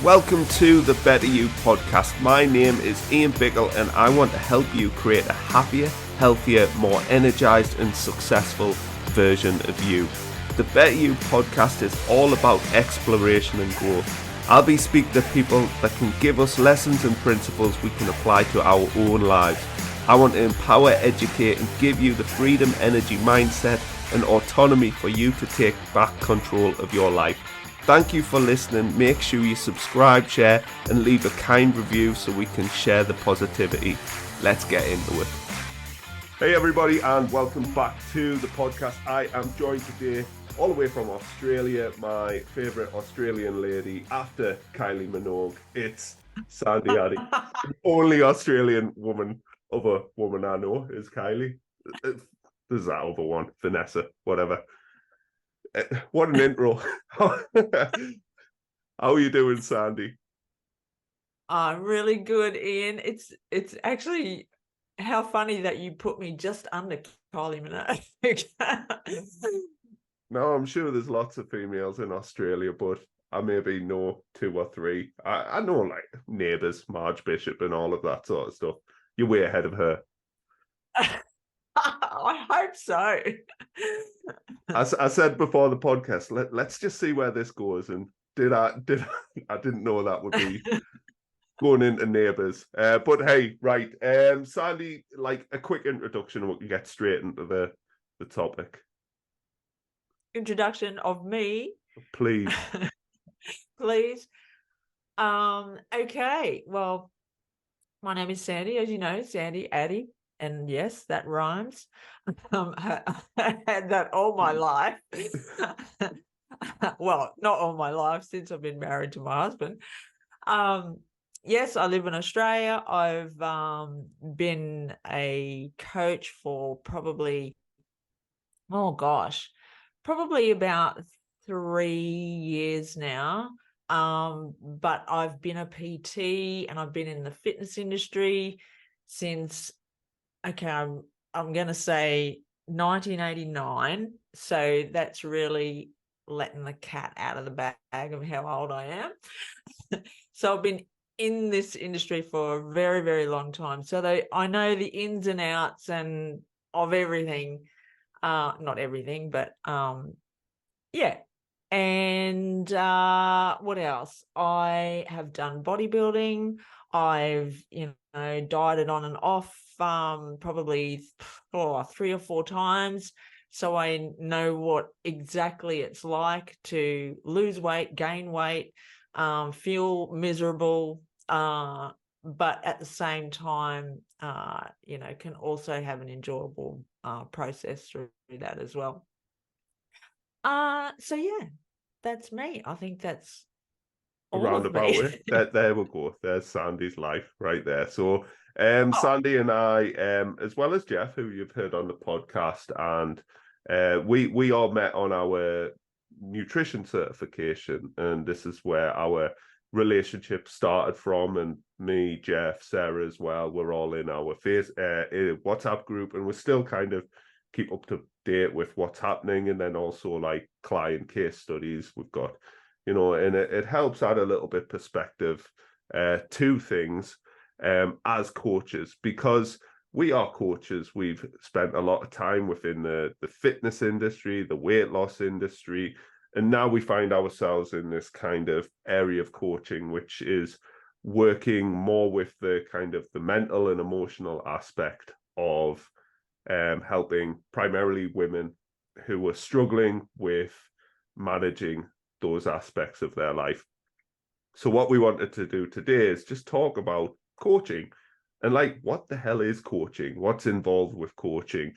Welcome to the Better You podcast. My name is Ian Bickle and I want to help you create a happier, healthier, more energized and successful version of you. The Better You podcast is all about exploration and growth. I'll be speaking to people that can give us lessons and principles we can apply to our own lives. I want to empower, educate and give you the freedom, energy, mindset and autonomy for you to take back control of your life. Thank you for listening. Make sure you subscribe, share and leave a kind review so we can share the positivity. Let's get into it. Hey everybody and welcome back to the podcast. I am joined today all the way from Australia, my favourite Australian lady after Kylie Minogue. It's Sandy Addy. The only Australian other woman I know is Kylie. There's that other one, Vanessa, whatever. What an intro. How are you doing, Sandy? I'm really good, Ian. It's actually how funny that you put me just under Kylie Minogue. No, I'm sure there's lots of females in Australia, but I maybe know two or three. I know like Neighbours, Marge Bishop and all of that sort of stuff. You're way ahead of her. I hope so. I said before the podcast, let's just see where this goes. And I didn't know that would be going into Neighbours. But hey, right. Sandy, like a quick introduction and we can get straight into the topic. Introduction of me. Please. Please. Okay. Well, my name is Sandy, as you know, Sandy Addy. And yes, that rhymes. I had that all my life. Well, not all my life since I've been married to my husband. Yes, I live in Australia. I've been a coach for probably about 3 years now. But I've been a PT and I've been in the fitness industry since, I'm going to say 1989. So that's really letting the cat out of the bag of how old I am. So I've been in this industry for a very, very long time. So I know the ins and outs and of everything. Not everything, but yeah. And what else? I have done bodybuilding. I've, dieted on and off probably 3 or 4 times. So I know what exactly it's like to lose weight, gain weight, feel miserable, but at the same time, can also have an enjoyable process through that as well. So yeah, that's me. I think that's all Around of about me. it. There we go. There's Sandy's life right there. So Sandy and I, as well as Jeff, who you've heard on the podcast, and we all met on our nutrition certification, and this is where our relationship started from. And me, Jeff, Sarah as well, we're all in our WhatsApp group, and we're still kind of keep up to date with what's happening, and then also like client case studies we've got, and it helps add a little bit perspective to things as coaches, because we are coaches. We've spent a lot of time within the fitness industry, the weight loss industry, and now we find ourselves in this kind of area of coaching, which is working more with the kind of the mental and emotional aspect of helping primarily women who are struggling with managing those aspects of their life. So what we wanted to do today is just talk about coaching and like, what the hell is coaching? What's involved with coaching?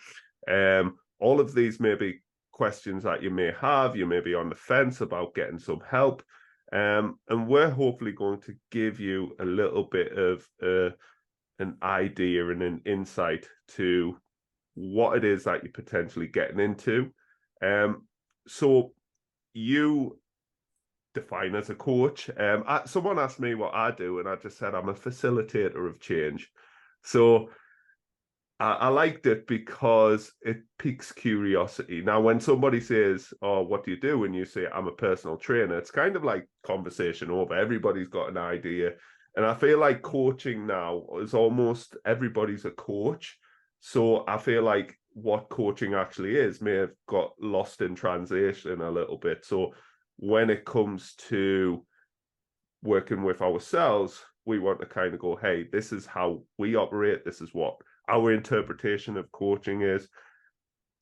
All of these maybe questions that you may be on the fence about getting some help. And we're hopefully going to give you a little bit of an idea and an insight to what it is that you're potentially getting into. So you define as a coach. Someone asked me what I do, and I just said I'm a facilitator of change. So I liked it because it piques curiosity. Now, when somebody says, "Oh, what do you do?" and you say, "I'm a personal trainer," it's kind of like conversation over. Everybody's got an idea. And I feel like coaching now is almost everybody's a coach. So I feel like what coaching actually is may have got lost in translation a little bit. So when it comes to working with ourselves, we want to kind of go, hey, this is how we operate. This is what our interpretation of coaching is.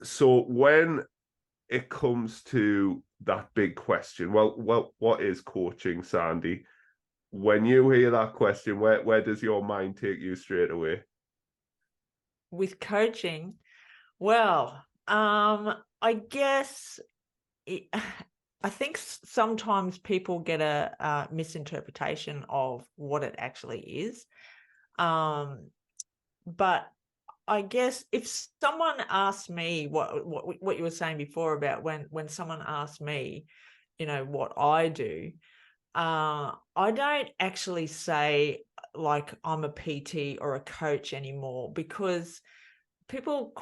So when it comes to that big question, well, what is coaching, Sandy? When you hear that question, where does your mind take you straight away? With coaching, well, I guess it, I think sometimes people get a misinterpretation of what it actually is. But I guess if someone asks me what you were saying before about when someone asks me, what I do, I don't actually say like I'm a PT or a coach anymore because people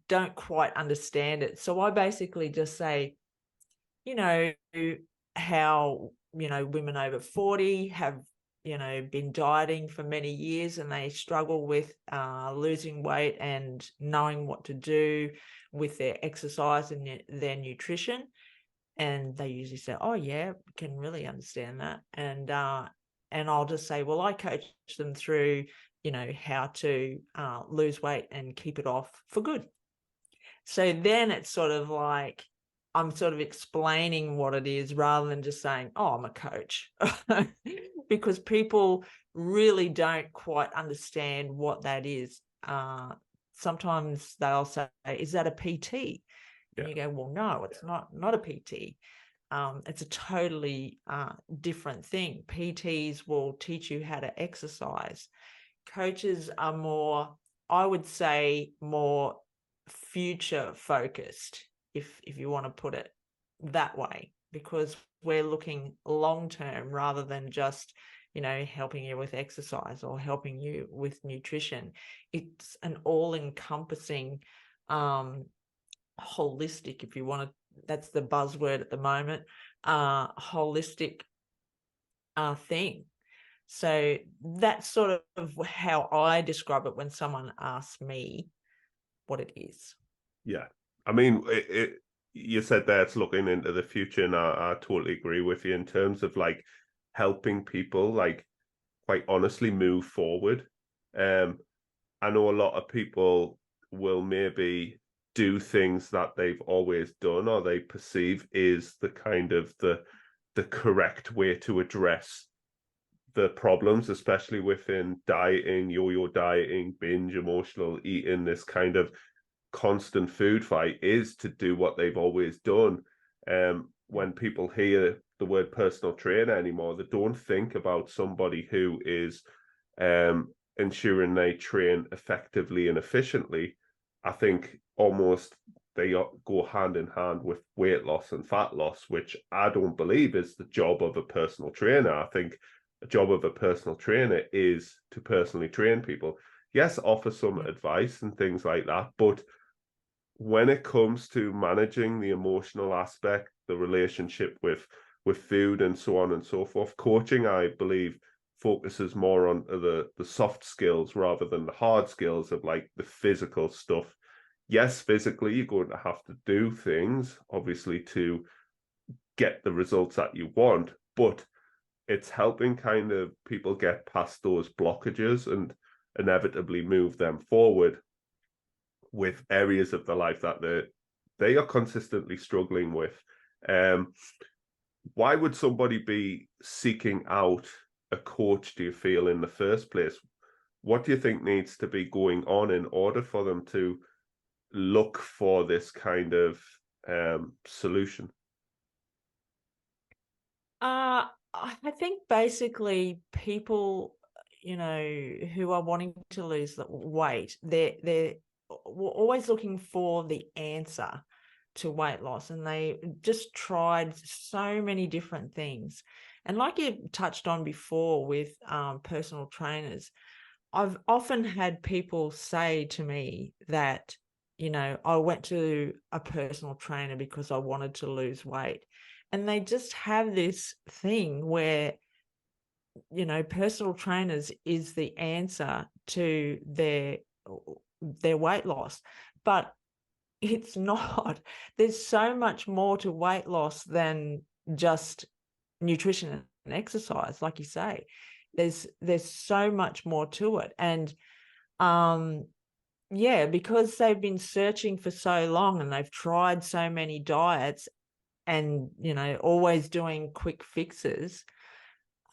don't quite understand it. So I basically just say, you know, how, women over 40 have, been dieting for many years and they struggle with losing weight and knowing what to do with their exercise and their nutrition. And they usually say, oh yeah, can really understand that. And I'll just say, well, I coach them through, how to lose weight and keep it off for good. So then it's sort of like I'm sort of explaining what it is rather than just saying, oh, I'm a coach. Because people really don't quite understand what that is. Sometimes they'll say, is that a PT? And you go, well, no, it's not a PT. It's a totally different thing. PTs will teach you how to exercise. Coaches are more, I would say, more future focused, if you want to put it that way, because we're looking long term rather than just helping you with exercise or helping you with nutrition. It's an all-encompassing holistic, if you want to, that's the buzzword at the moment, holistic thing. So that's sort of how I describe it when someone asks me what it is. Yeah. I mean, you said that it's looking into the future, and I totally agree with you in terms of like helping people, like quite honestly, move forward. I know a lot of people will maybe do things that they've always done or they perceive is the kind of the correct way to address the problems, especially within dieting, yo-yo dieting, binge emotional eating, this kind of constant food fight is to do what they've always done. When people hear the word personal trainer anymore, they don't think about somebody who is ensuring they train effectively and efficiently. I think almost they go hand in hand with weight loss and fat loss, which I don't believe is the job of a personal trainer. I think a job of a personal trainer is to personally train people. Yes, offer some advice and things like that, but when it comes to managing the emotional aspect, the relationship with food and so on and so forth, coaching, I believe, focuses more on the soft skills rather than the hard skills of like the physical stuff. Yes, physically, you're going to have to do things, obviously, to get the results that you want, but it's helping kind of people get past those blockages and inevitably move them forward with areas of their life that they are consistently struggling with. Why would somebody be seeking out a coach, do you feel, in the first place? What do you think needs to be going on in order for them to look for this kind of solution? I think basically people, who are wanting to lose the weight, they're always looking for the answer to weight loss, and they just tried so many different things. And like you touched on before with personal trainers, I've often had people say to me that, I went to a personal trainer because I wanted to lose weight. And they just have this thing where, personal trainers is the answer to their weight loss. But it's not. There's so much more to weight loss than just nutrition and exercise, like you say. There's so much more to it. And yeah, because they've been searching for so long and they've tried so many diets and, always doing quick fixes,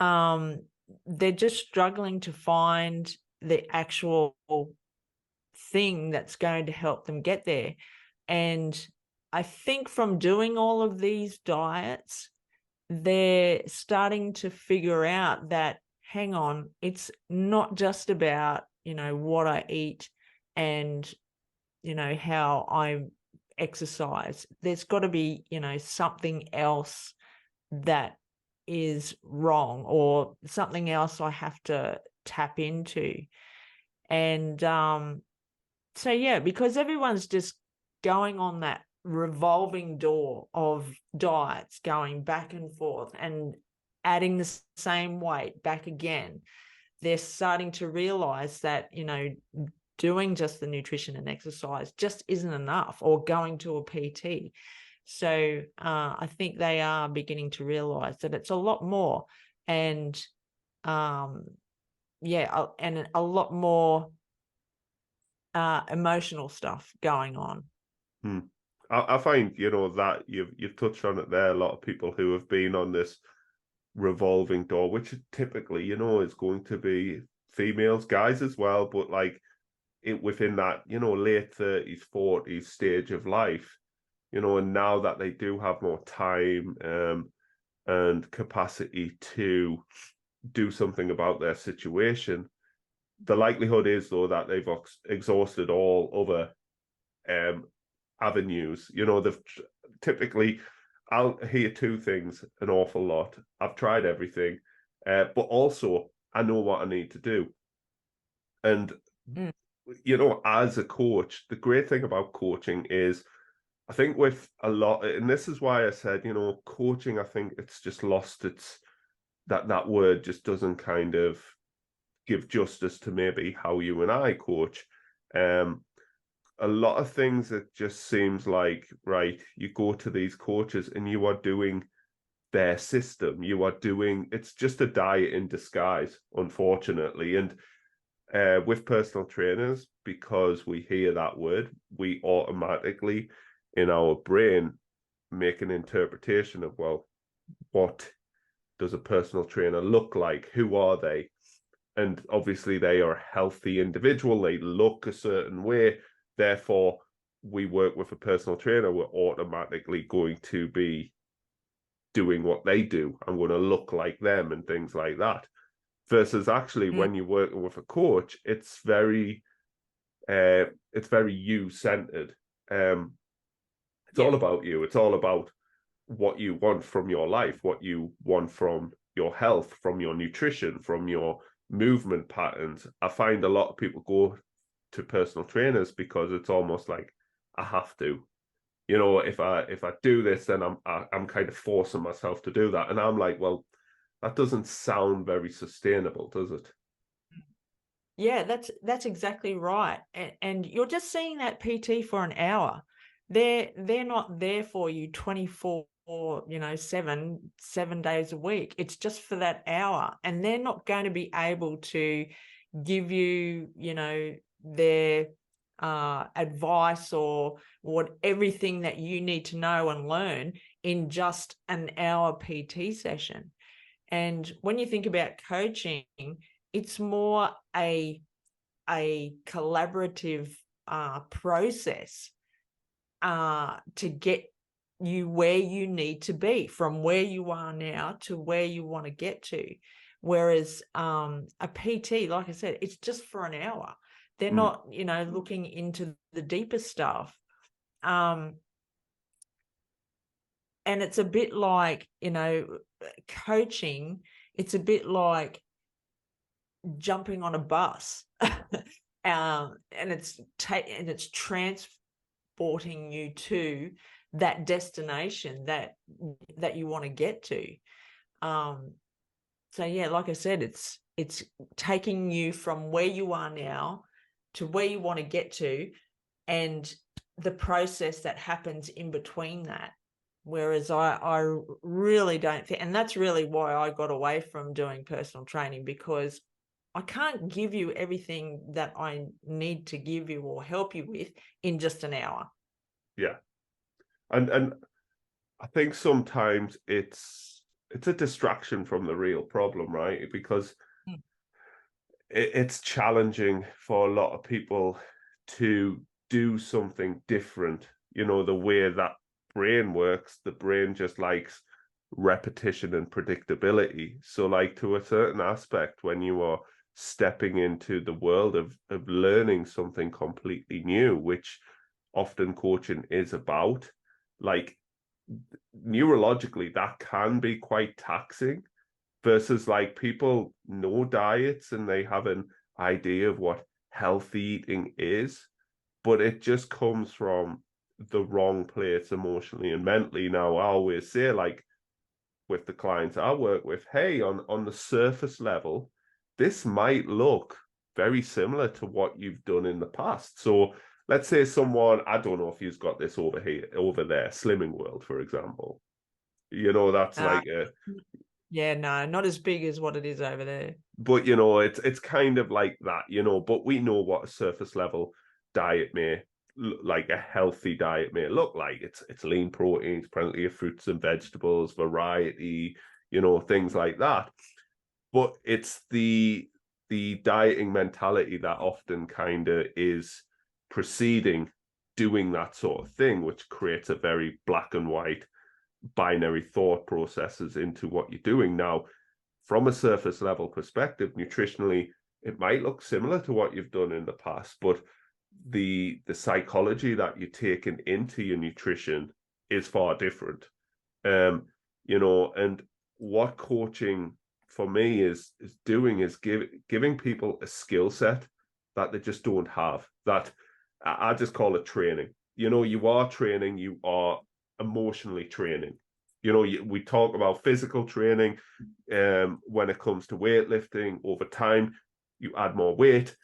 they're just struggling to find the actual thing that's going to help them get there. And I think from doing all of these diets, they're starting to figure out that, hang on, it's not just about, what I eat and, how I exercise. There's got to be, something else that is wrong, or something else I have to tap into. And so, yeah, because everyone's just going on that revolving door of diets, going back and forth and adding the same weight back again, they're starting to realize that, doing just the nutrition and exercise just isn't enough, or going to a PT. So I think they are beginning to realize that it's a lot more, and yeah, and a lot more emotional stuff going on. I find, that you've touched on it there. A lot of people who have been on this revolving door, which typically, is going to be females, guys as well, but like it within that, late 30s, 40s stage of life, and now that they do have more time and capacity to do something about their situation, the likelihood is though that they've exhausted all other avenues. They've typically, I'll hear two things an awful lot. I've tried everything, but also I know what I need to do. And, as a coach, the great thing about coaching is, I think with a lot, and this is why I said, coaching, I think it's just lost its, that word just doesn't kind of give justice to maybe how you and I coach. A lot of things, it just seems like, right, you go to these coaches and you are doing their system. It's just a diet in disguise, unfortunately. And with personal trainers, because we hear that word, we automatically, in our brain, make an interpretation of, well, what does a personal trainer look like? Who are they? And obviously they are a healthy individual. They look a certain way. Therefore, we work with a personal trainer, we're automatically going to be doing what they do. I'm going to look like them and things like that. Versus actually, when you're working with a coach, it's very you-centered. It's all about you. It's all about what you want from your life, what you want from your health, from your nutrition, from your movement patterns. I find a lot of people go to personal trainers because it's almost like, I have to. If I do this, then I'm kind of forcing myself to do that. And I'm like, well, that doesn't sound very sustainable, does it? Yeah, that's exactly right. And you're just seeing that PT for an hour. They're not there for you 24, 7 days a week. It's just for that hour. And they're not going to be able to give you, their advice or everything that you need to know and learn in just an hour PT session. And when you think about coaching, it's more a collaborative process to get you where you need to be, from where you are now to where you want to get to. Whereas a PT, like I said, it's just for an hour. They're not, looking into the deeper stuff. And it's a bit like, coaching, it's a bit like jumping on a bus, and it's transporting you to that destination that you want to get to. So yeah, like I said, it's taking you from where you are now to where you want to get to, and the process that happens in between that. Whereas I really don't think, and that's really why I got away from doing personal training, because I can't give you everything that I need to give you or help you with in just an hour. Yeah. And I think sometimes it's a distraction from the real problem, right? Because it's challenging for a lot of people to do something different. You know, the way that brain works, the brain just likes repetition and predictability. So, like, to a certain aspect, when you are stepping into the world of learning something completely new, which often coaching is about, like, neurologically, that can be quite taxing versus like people know diets and they have an idea of what healthy eating is, but it just comes from the wrong place emotionally and mentally. Now, I always say, like, with the clients I work with, hey, on the surface level, this might look very similar to what you've done in the past. So let's say someone, I don't know if you've got this over here, over there, Slimming World, for example. You know, that's like a Yeah, no, not as big as what it is over there. but you know, it's kind of like that, you know, but we know what a surface level diet may like a healthy diet may look like. It's lean proteins, plenty of fruits and vegetables, variety, you know, things like that. But it's the dieting mentality that often kind of is preceding doing that sort of thing, which creates a very black and white binary thought processes into what you're doing. Now, from a surface level perspective, nutritionally, it might look similar to what you've done in the past, but the psychology that you're taking into your nutrition is far different. Um, you know, and what coaching for me is doing is giving people a skill set that they just don't have. That I just call it training. You know, you are training, you are emotionally training. You know, we talk about physical training when it comes to weightlifting. Over time, you add more weight,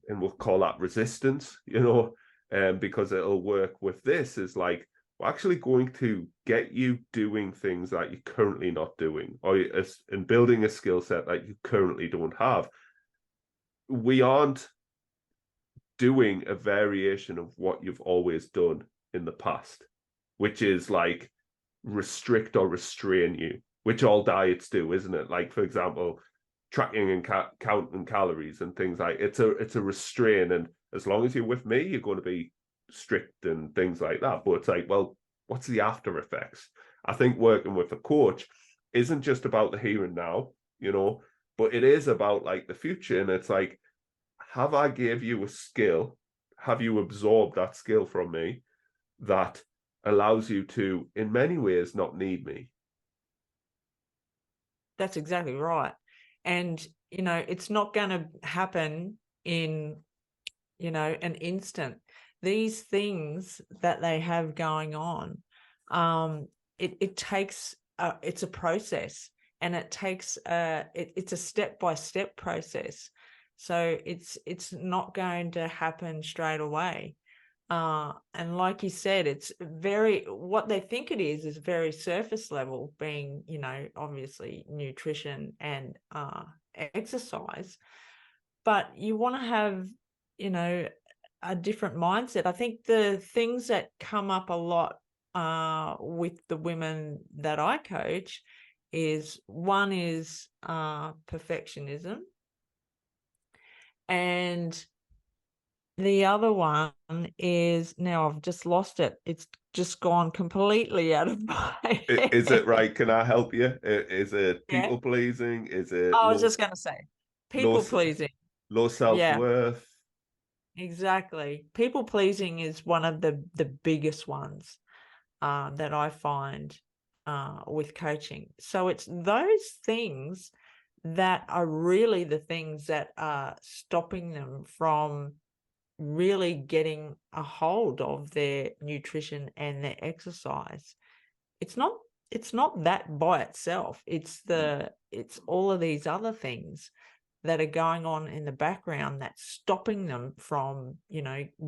and we'll call that resistance, you know, because it'll work with this is like, we're actually going to get you doing things that you're currently not doing, or and building a skill set that you currently don't have. We aren't doing a variation of what you've always done in the past, which is like restrict or restrain you, which all diets do, isn't it? Like, for example, tracking and counting calories and things like it's a restrain, and as long as you're with me, you're going to be strict and things like that. But it's like, well, what's the after effects? I think working with a coach isn't just about the here and now, you know, but it is about like the future. And it's like, have I gave you a skill? Have you absorbed that skill from me that allows you to, in many ways, not need me? That's exactly right. And, you know, it's not going to happen in, you know, an instant. These things that they have going on, it takes, it's a process, and it takes, it's a step-by-step process. So it's not going to happen straight away. And like you said, it's very, what they think it is very surface level, being, you know, obviously nutrition and exercise. But you want to have, you know, a different mindset. I think the things that come up a lot with the women that I coach is, one is perfectionism, and the other one is, now I've just lost it. It's just gone completely out of my Is it head. right? Can I help you? Is it Yeah. people pleasing? Is it I was just going to say low people pleasing. low self Yeah, worth? exactly. People pleasing is one of the biggest ones that I find with coaching. So it's those things that are really the things that are stopping them from really getting a hold of their nutrition and their exercise. It's not it's not that by itself. It's all of these other things that are going on in the background that's stopping them from,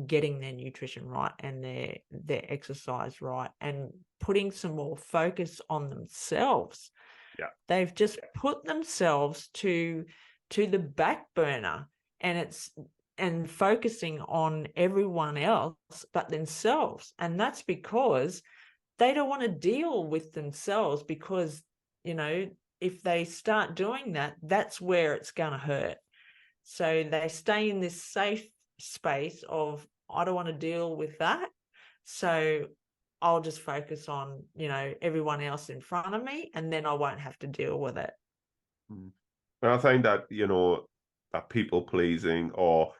getting their nutrition right and their exercise right and putting some more focus on themselves. Yeah. They've just put themselves to the back burner, and focusing on everyone else but themselves. And that's because they don't want to deal with themselves, because, if they start doing that, that's where it's going to hurt. So they stay in this safe space of, I don't want to deal with that. So I'll just focus on, everyone else in front of me, and then I won't have to deal with it. And I find that, that people pleasing or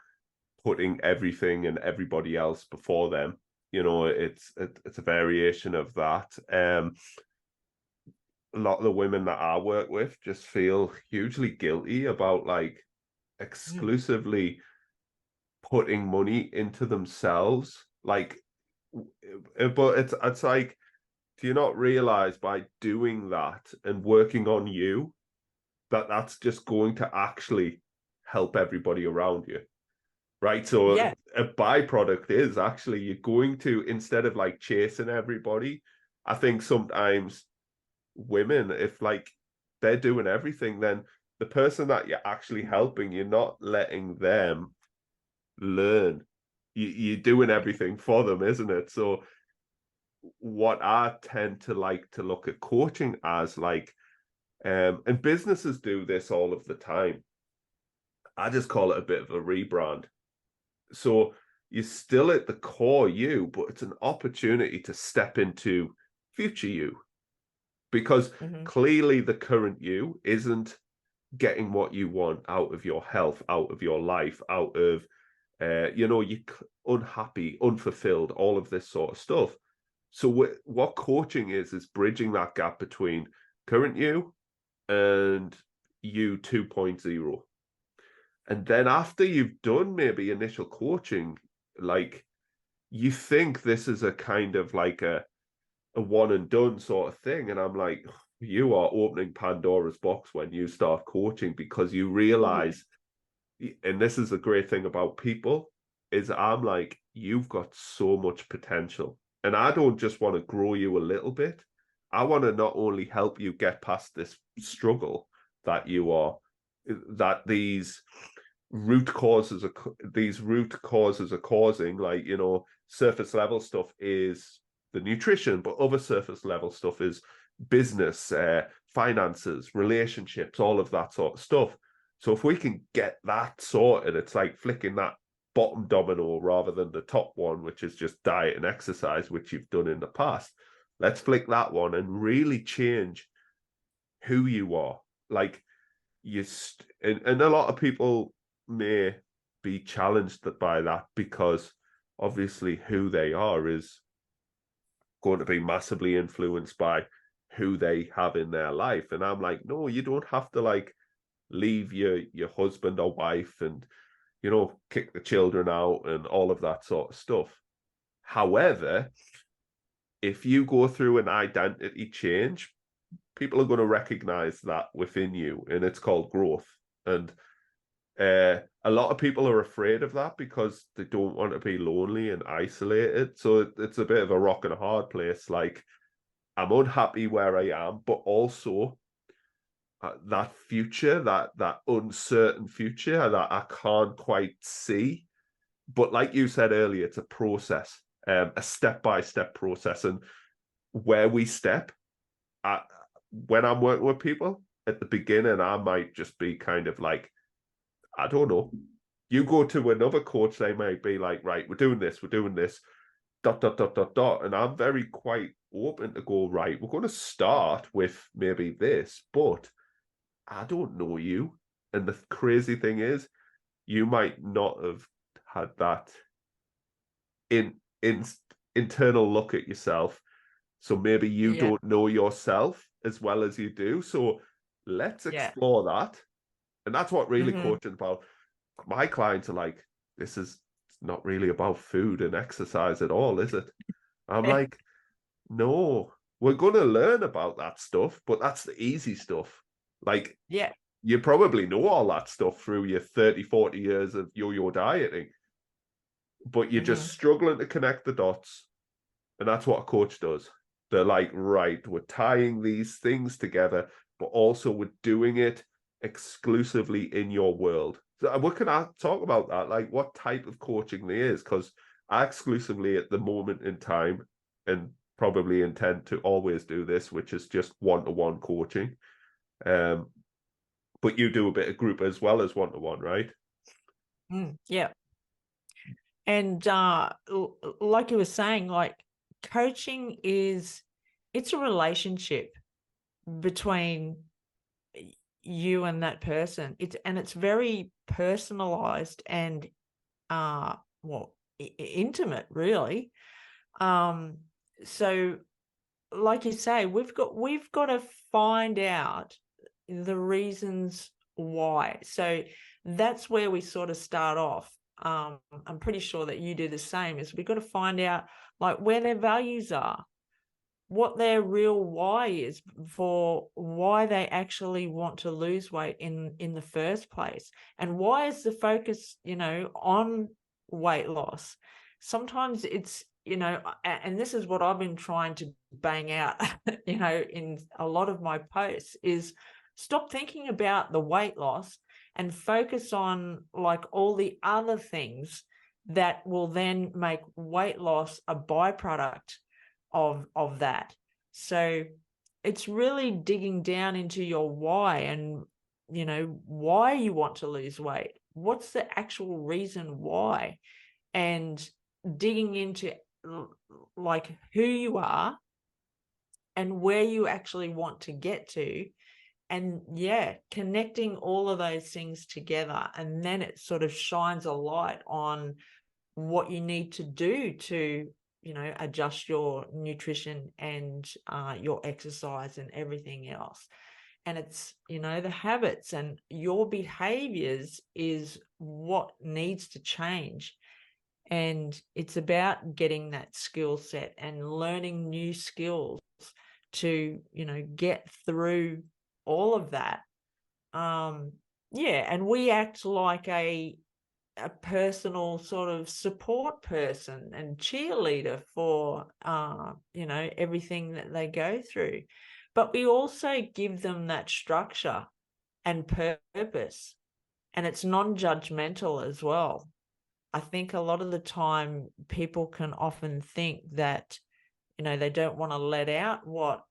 putting everything and everybody else before them, it's a variation of that. A lot of the women that I work with just feel hugely guilty about like exclusively putting money into themselves. Like, but it's like, do you not realize by doing that and working on you that that's just going to actually help everybody around you? Right. So Yeah. a byproduct is actually you're going to, instead of like chasing everybody, I think sometimes women, if like they're doing everything, then the person that you're actually helping, you're not letting them learn. You're doing everything for them, isn't it? So what I tend to like to look at coaching as like, and businesses do this all of the time. I just call it a bit of a rebrand. So you're still at the core you, but it's an opportunity to step into future you, because clearly the current you isn't getting what you want out of your health, out of your life, out of, you're unhappy, unfulfilled, all of this sort of stuff. So what coaching is bridging that gap between current you and you 2.0. And then after you've done maybe initial coaching, like you think this is a kind of like a one and done sort of thing. And I'm like, you are opening Pandora's box when you start coaching, because you realize, and this is the great thing about people, is I'm like, you've got so much potential. And I don't just want to grow you a little bit. I want to not only help you get past this struggle that you are, that these root causes are causing, like, surface level stuff is the nutrition, but other surface level stuff is business, finances, relationships, all of that sort of stuff. So if we can get that sorted, it's like flicking that bottom domino rather than the top one, which is just diet and exercise, which you've done in the past. Let's flick that one and really change who you are. Like and a lot of people may be challenged by that, because obviously who they are is going to be massively influenced by who they have in their life. And I'm like, no, you don't have to like leave your husband or wife and kick the children out and all of that sort of stuff. However, if you go through an identity change, people are going to recognize that within you, and it's called growth. And a lot of people are afraid of that because they don't want to be lonely and isolated. So it's a bit of a rock and a hard place. Like, I'm unhappy where I am, but also that future, that uncertain future that I can't quite see. But like you said earlier, it's a process, a step-by-step process. And where we step, when I'm working with people at the beginning, I might just be kind of like, I don't know. You go to another coach, they might be like, right, we're doing this, dot, dot, dot, dot, dot. And I'm very quite open to go, right, we're going to start with maybe this, but I don't know you. And the crazy thing is, you might not have had that in internal look at yourself. So maybe you don't know yourself as well as you do. So let's Yeah. explore that. And that's what really Hmm. coaching about. My clients are like, this is not really about food and exercise at all, is it? I'm like, no, we're going to learn about that stuff, but that's the easy stuff. Like, Yeah. you probably know all that stuff through your 30, 40 years of yo-yo dieting, but you're just Hmm. struggling to connect the dots. And that's what a coach does. They're like, right, we're tying these things together, but also we're doing it exclusively in your world. So what can I talk about that? Like what type of coaching there is? Because I exclusively at the moment in time and probably intend to always do this, which is just one-to-one coaching. Um, but you do a bit of group as well as one-to-one, right? Yeah. And like you were saying, like coaching it's a relationship between you and that person. It's very personalized and well intimate, really. Um, so like you say, we've got to find out the reasons why. So that's where we sort of start off. I'm pretty sure that you do the same, is we've got to find out like where their values are, what their real why is for why they actually want to lose weight in the first place, and why is the focus on weight loss. Sometimes it's and this is what I've been trying to bang out in a lot of my posts, is stop thinking about the weight loss and focus on like all the other things that will then make weight loss a byproduct of that. So it's really digging down into your why, and why you want to lose weight. What's the actual reason why? And digging into like who you are and where you actually want to get to, and yeah, connecting all of those things together, and then it sort of shines a light on what you need to do to adjust your nutrition and your exercise and everything else. And it's the habits and your behaviors is what needs to change. And it's about getting that skill set and learning new skills to get through all of that. Yeah, and we act like a personal sort of support person and cheerleader for everything that they go through, but we also give them that structure and purpose, and it's non-judgmental as well. I think a lot of the time people can often think that they don't want to let out what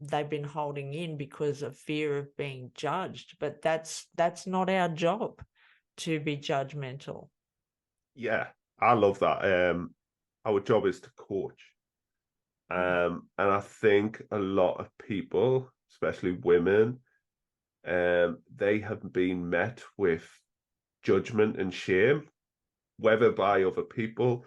they've been holding in because of fear of being judged, but that's not our job to be judgmental. Yeah, I love that. Our job is to coach. And I think a lot of people, especially women, they have been met with judgment and shame, whether by other people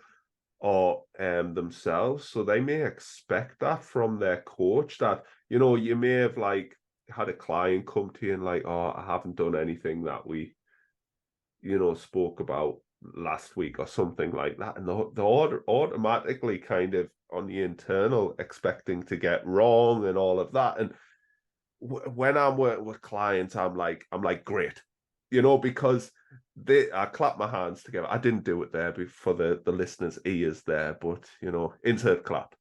or themselves. So they may expect that from their coach that, you may have like had a client come to you and like, oh, I haven't done anything that we, spoke about last week or something like that. And they're automatically kind of on the internal expecting to get wrong and all of that. And when I'm working with clients, I'm like, great, because I clap my hands together. I didn't do it there for the listeners' ears there, but insert clap.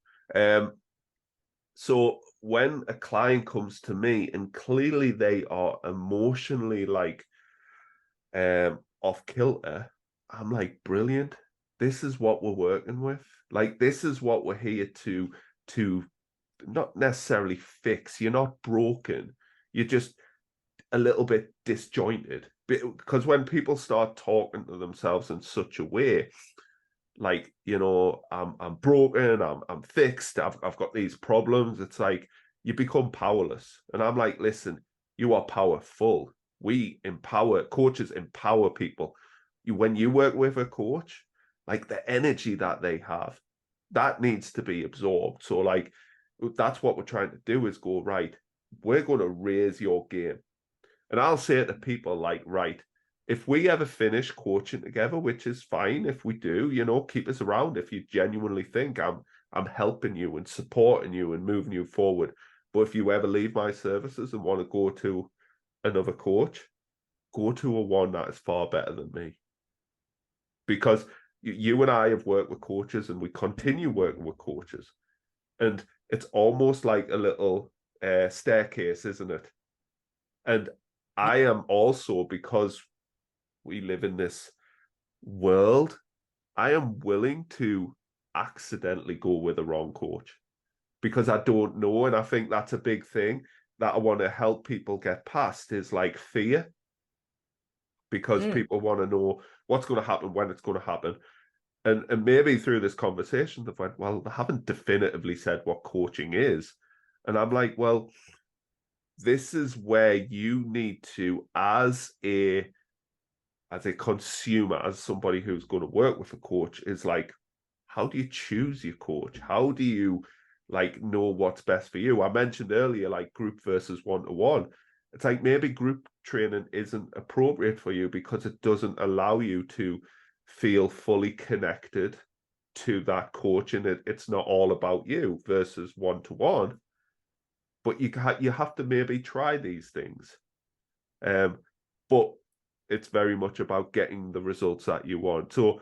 So when a client comes to me and clearly they are emotionally like off kilter, I'm like, brilliant. This is what we're working with. Like this is what we're here to not necessarily fix. You're not broken. You're just a little bit disjointed. Because when people start talking to themselves in such a way, like, I'm broken, I'm fixed, I've got these problems, it's like you become powerless. And I'm like, listen, you are powerful. Coaches empower people. When you work with a coach, like the energy that they have, that needs to be absorbed. So like that's what we're trying to do, is go, right, we're going to raise your game. And I'll say to people like, right, if we ever finish coaching together, which is fine if we do, keep us around if you genuinely think I'm helping you and supporting you and moving you forward. But if you ever leave my services and want to go to another coach, go to a one that is far better than me. Because you and I have worked with coaches and we continue working with coaches. And it's almost like a little staircase, isn't it? And I am also, because we live in this world, I am willing to accidentally go with the wrong coach because I don't know. And I think that's a big thing that I want to help people get past is like fear, because people want to know what's going to happen, when it's going to happen. And maybe through this conversation, they've went, well, they haven't definitively said what coaching is. And I'm like, well, this is where you need to, as a consumer, as somebody who's going to work with a coach, is like, how do you choose your coach? How do you like know what's best for you? I mentioned earlier, like group versus one-to-one. It's like maybe group training isn't appropriate for you because it doesn't allow you to feel fully connected to that coach, and it's not all about you, versus one-to-one. But you have to maybe try these things. But it's very much about getting the results that you want. So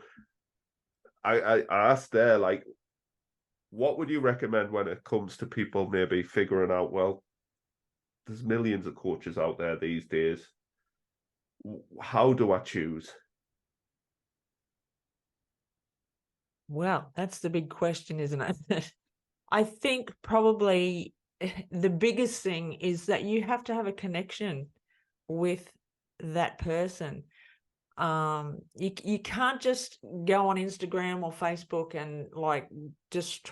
I asked there, like, what would you recommend when it comes to people maybe figuring out, well, there's millions of coaches out there these days. How do I choose? Well, that's the big question, isn't it? I think probably the biggest thing is that you have to have a connection with that person. You can't just go on Instagram or Facebook and like just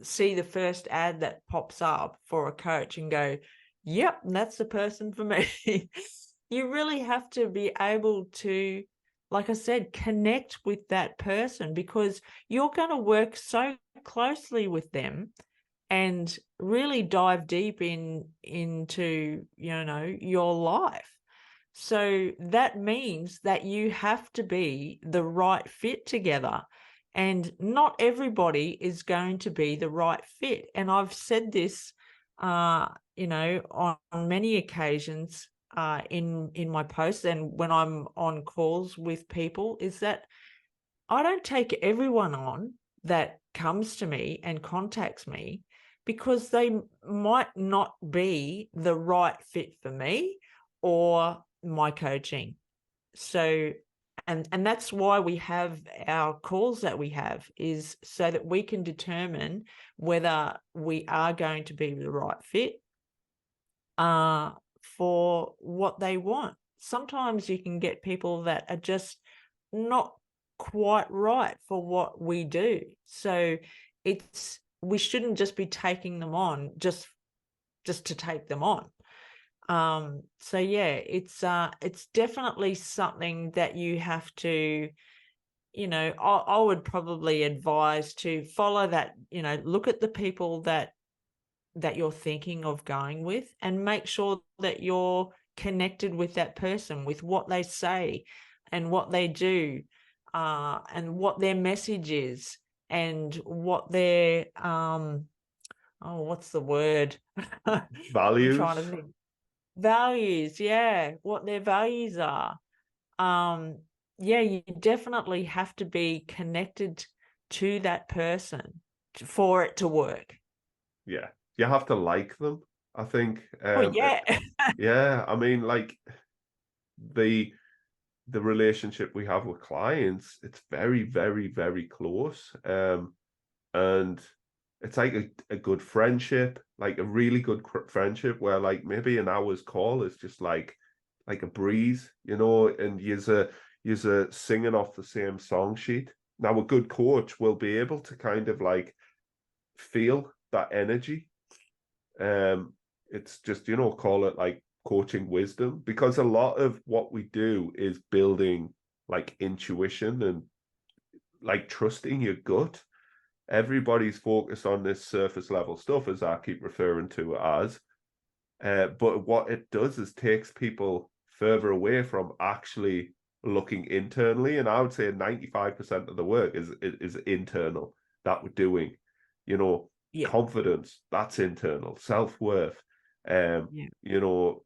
see the first ad that pops up for a coach and go, yep, that's the person for me. You really have to be able to, like I said, connect with that person, because you're going to work so closely with them and really dive deep into your life. So that means that you have to be the right fit together, and not everybody is going to be the right fit. And I've said this on many occasions in my posts and when I'm on calls with people, is that I don't take everyone on that comes to me and contacts me, because they might not be the right fit for me or my coaching. So, and that's why we have our calls that we have, is so that we can determine whether we are going to be the right fit for what they want. Sometimes you can get people that are just not quite right for what we do. So we shouldn't just be taking them on just to take them on. So yeah, it's definitely something that you have to, I would probably advise to follow that, look at the people that you're thinking of going with, and make sure that you're connected with that person, with what they say and what they do, and what their message is, and what their what's the word? I'm trying to Values? think. Values, yeah, what their values are. Yeah, you definitely have to be connected to that person for it to work. Yeah. You have to like them, I think. Oh, yeah. Yeah, I mean, like the relationship we have with clients, it's very, very, very close. And it's like a good friendship, like a really good friendship where like maybe an hour's call is just like a breeze, and you're singing off the same song sheet. Now a good coach will be able to kind of like feel that energy. It's just, call it like coaching wisdom, because a lot of what we do is building like intuition and like trusting your gut. Everybody's focused on this surface level stuff, as I keep referring to it as. But what it does is takes people further away from actually looking internally. And I would say 95% of the work is internal that we're doing. You know, Yeah. confidence, that's internal, self-worth, Yeah. you know,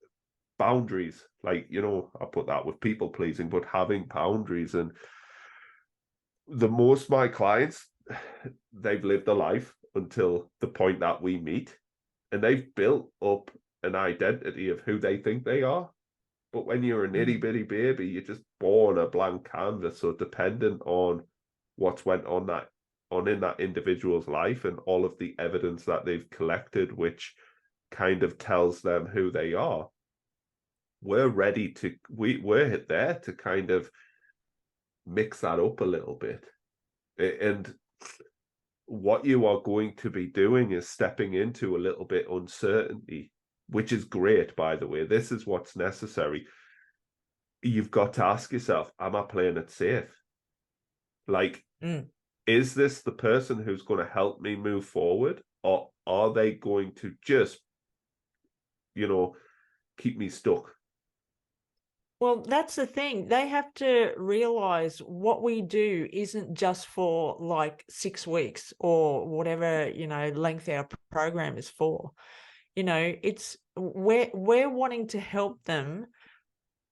boundaries. Like, you know, I put that with people pleasing, but having boundaries. And the most my clients, they've lived a life until the point that we meet, and they've built up an identity of who they think they are. But when you're an itty Mm. bitty baby, you're just born a blank canvas. So dependent on what's went on in that individual's life and all of the evidence that they've collected, which kind of tells them who they are, we're ready to we're there to kind of mix that up a little bit. And what you are going to be doing is stepping into a little bit uncertainty, which is great, by the way. This is what's necessary. You've got to ask yourself, am I playing it safe? Like, Mm. is this the person who's going to help me move forward? Or are they going to just, you know, keep me stuck? Well, that's the thing. They have to realize what we do isn't just for like 6 weeks or whatever, length our program is for. It's we're wanting to help them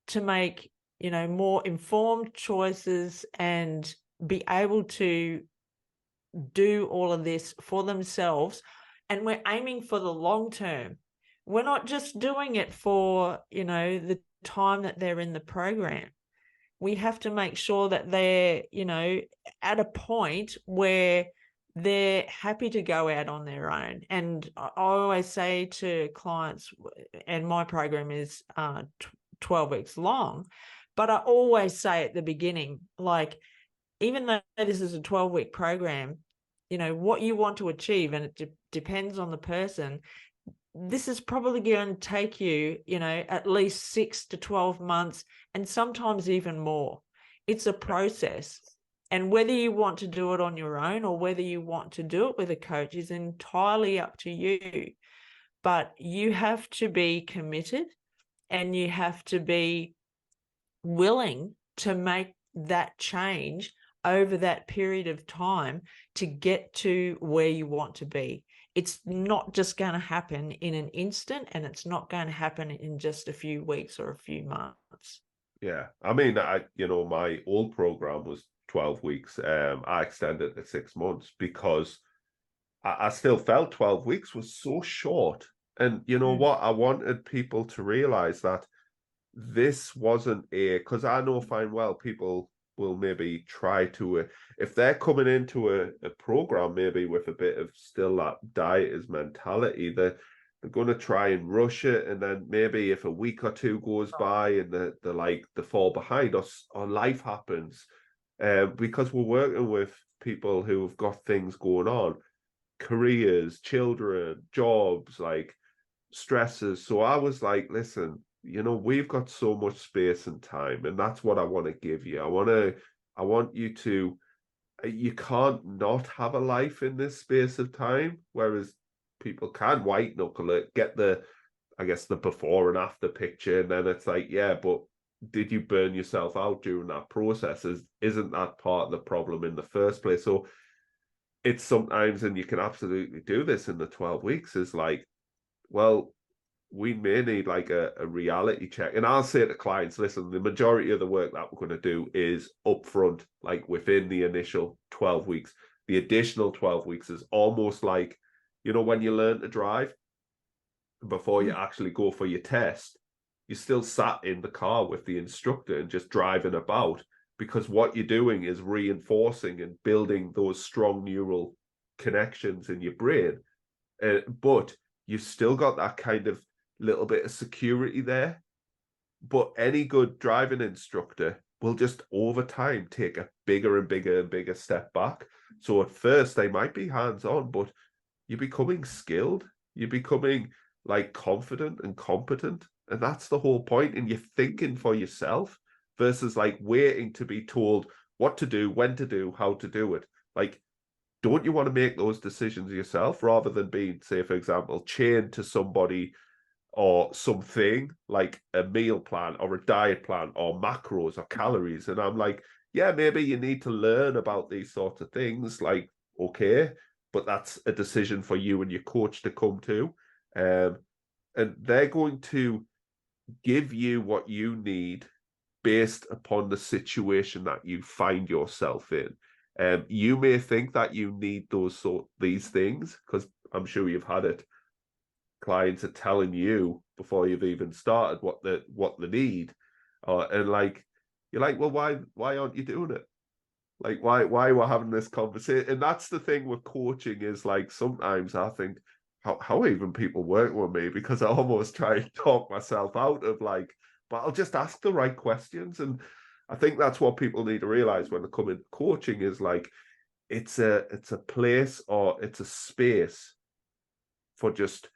to make, more informed choices and be able to do all of this for themselves. And we're aiming for the long term. We're not just doing it for, the time that they're in the program. We have to make sure that they're, at a point where they're happy to go out on their own. And I always say to clients, and my program is 12 weeks long, but I always say at the beginning, like, even though this is a 12-week program, what you want to achieve, and it depends on the person, this is probably going to take you, at least 6 to 12 months, and sometimes even more. It's a process. And whether you want to do it on your own or whether you want to do it with a coach is entirely up to you. But you have to be committed and you have to be willing to make that change over that period of time to get to where you want to be. It's not just going to happen in an instant, and it's not going to happen in just a few weeks or a few months. Yeah. I mean, my old program was 12 weeks. I extended it to 6 months because I still felt 12 weeks was so short. And you know Mm. what? I wanted people to realize that this wasn't because I know fine well people will maybe try to, if they're coming into a program maybe with a bit of still that dieters mentality, they're going to try and rush it. And then maybe if a week or two goes by and they fall behind, or life happens, because we're working with people who have got things going on, careers, children, jobs, like stresses. So I was like, listen, we've got so much space and time, and that's what I want to give you. I want you to, you can't not have a life in this space of time, whereas people can white knuckle it, get I guess, the before and after picture, and then it's like, yeah, but did you burn yourself out during that process? Isn't that part of the problem in the first place? So it's sometimes, and you can absolutely do this in the 12 weeks, is like, well, we may need like a reality check. And I'll say to clients, listen, the majority of the work that we're going to do is upfront, like within the initial 12 weeks. The additional 12 weeks is almost like, when you learn to drive before you Mm. actually go for your test, you still sat in the car with the instructor and just driving about, because what you're doing is reinforcing and building those strong neural connections in your brain. But you've still got that kind of little bit of security there. But any good driving instructor will just over time take a bigger and bigger and bigger step back. So at first they might be hands on, but you're becoming skilled. You're becoming like confident and competent. And that's the whole point. And you're thinking for yourself versus like waiting to be told what to do, when to do, how to do it. Like, don't you want to make those decisions yourself rather than being, say, for example, chained to somebody or something like a meal plan or a diet plan or macros or calories. And I'm like, yeah, maybe you need to learn about these sorts of things. Like, okay, but that's a decision for you and your coach to come to. And they're going to give you what you need based upon the situation that you find yourself in. You may think that you need these things because I'm sure you've had it. Clients are telling you before you've even started what they need, and like you're like, well, why aren't you doing it? Like, why we're having this conversation? And that's the thing with coaching is like sometimes I think how even people work with me because I almost try and talk myself out of like, but I'll just ask the right questions. And I think that's what people need to realize when they come into coaching is like it's a place or it's a space for just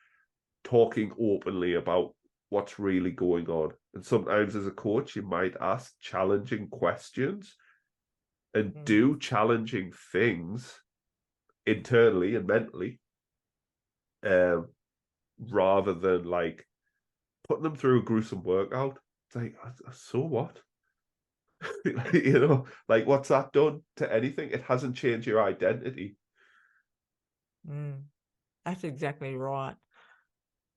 talking openly about what's really going on. And sometimes as a coach, you might ask challenging questions and do challenging things internally and mentally, um, rather than like putting them through a gruesome workout. It's like, so what? You know, like what's that done to anything? It hasn't changed your identity. That's exactly right.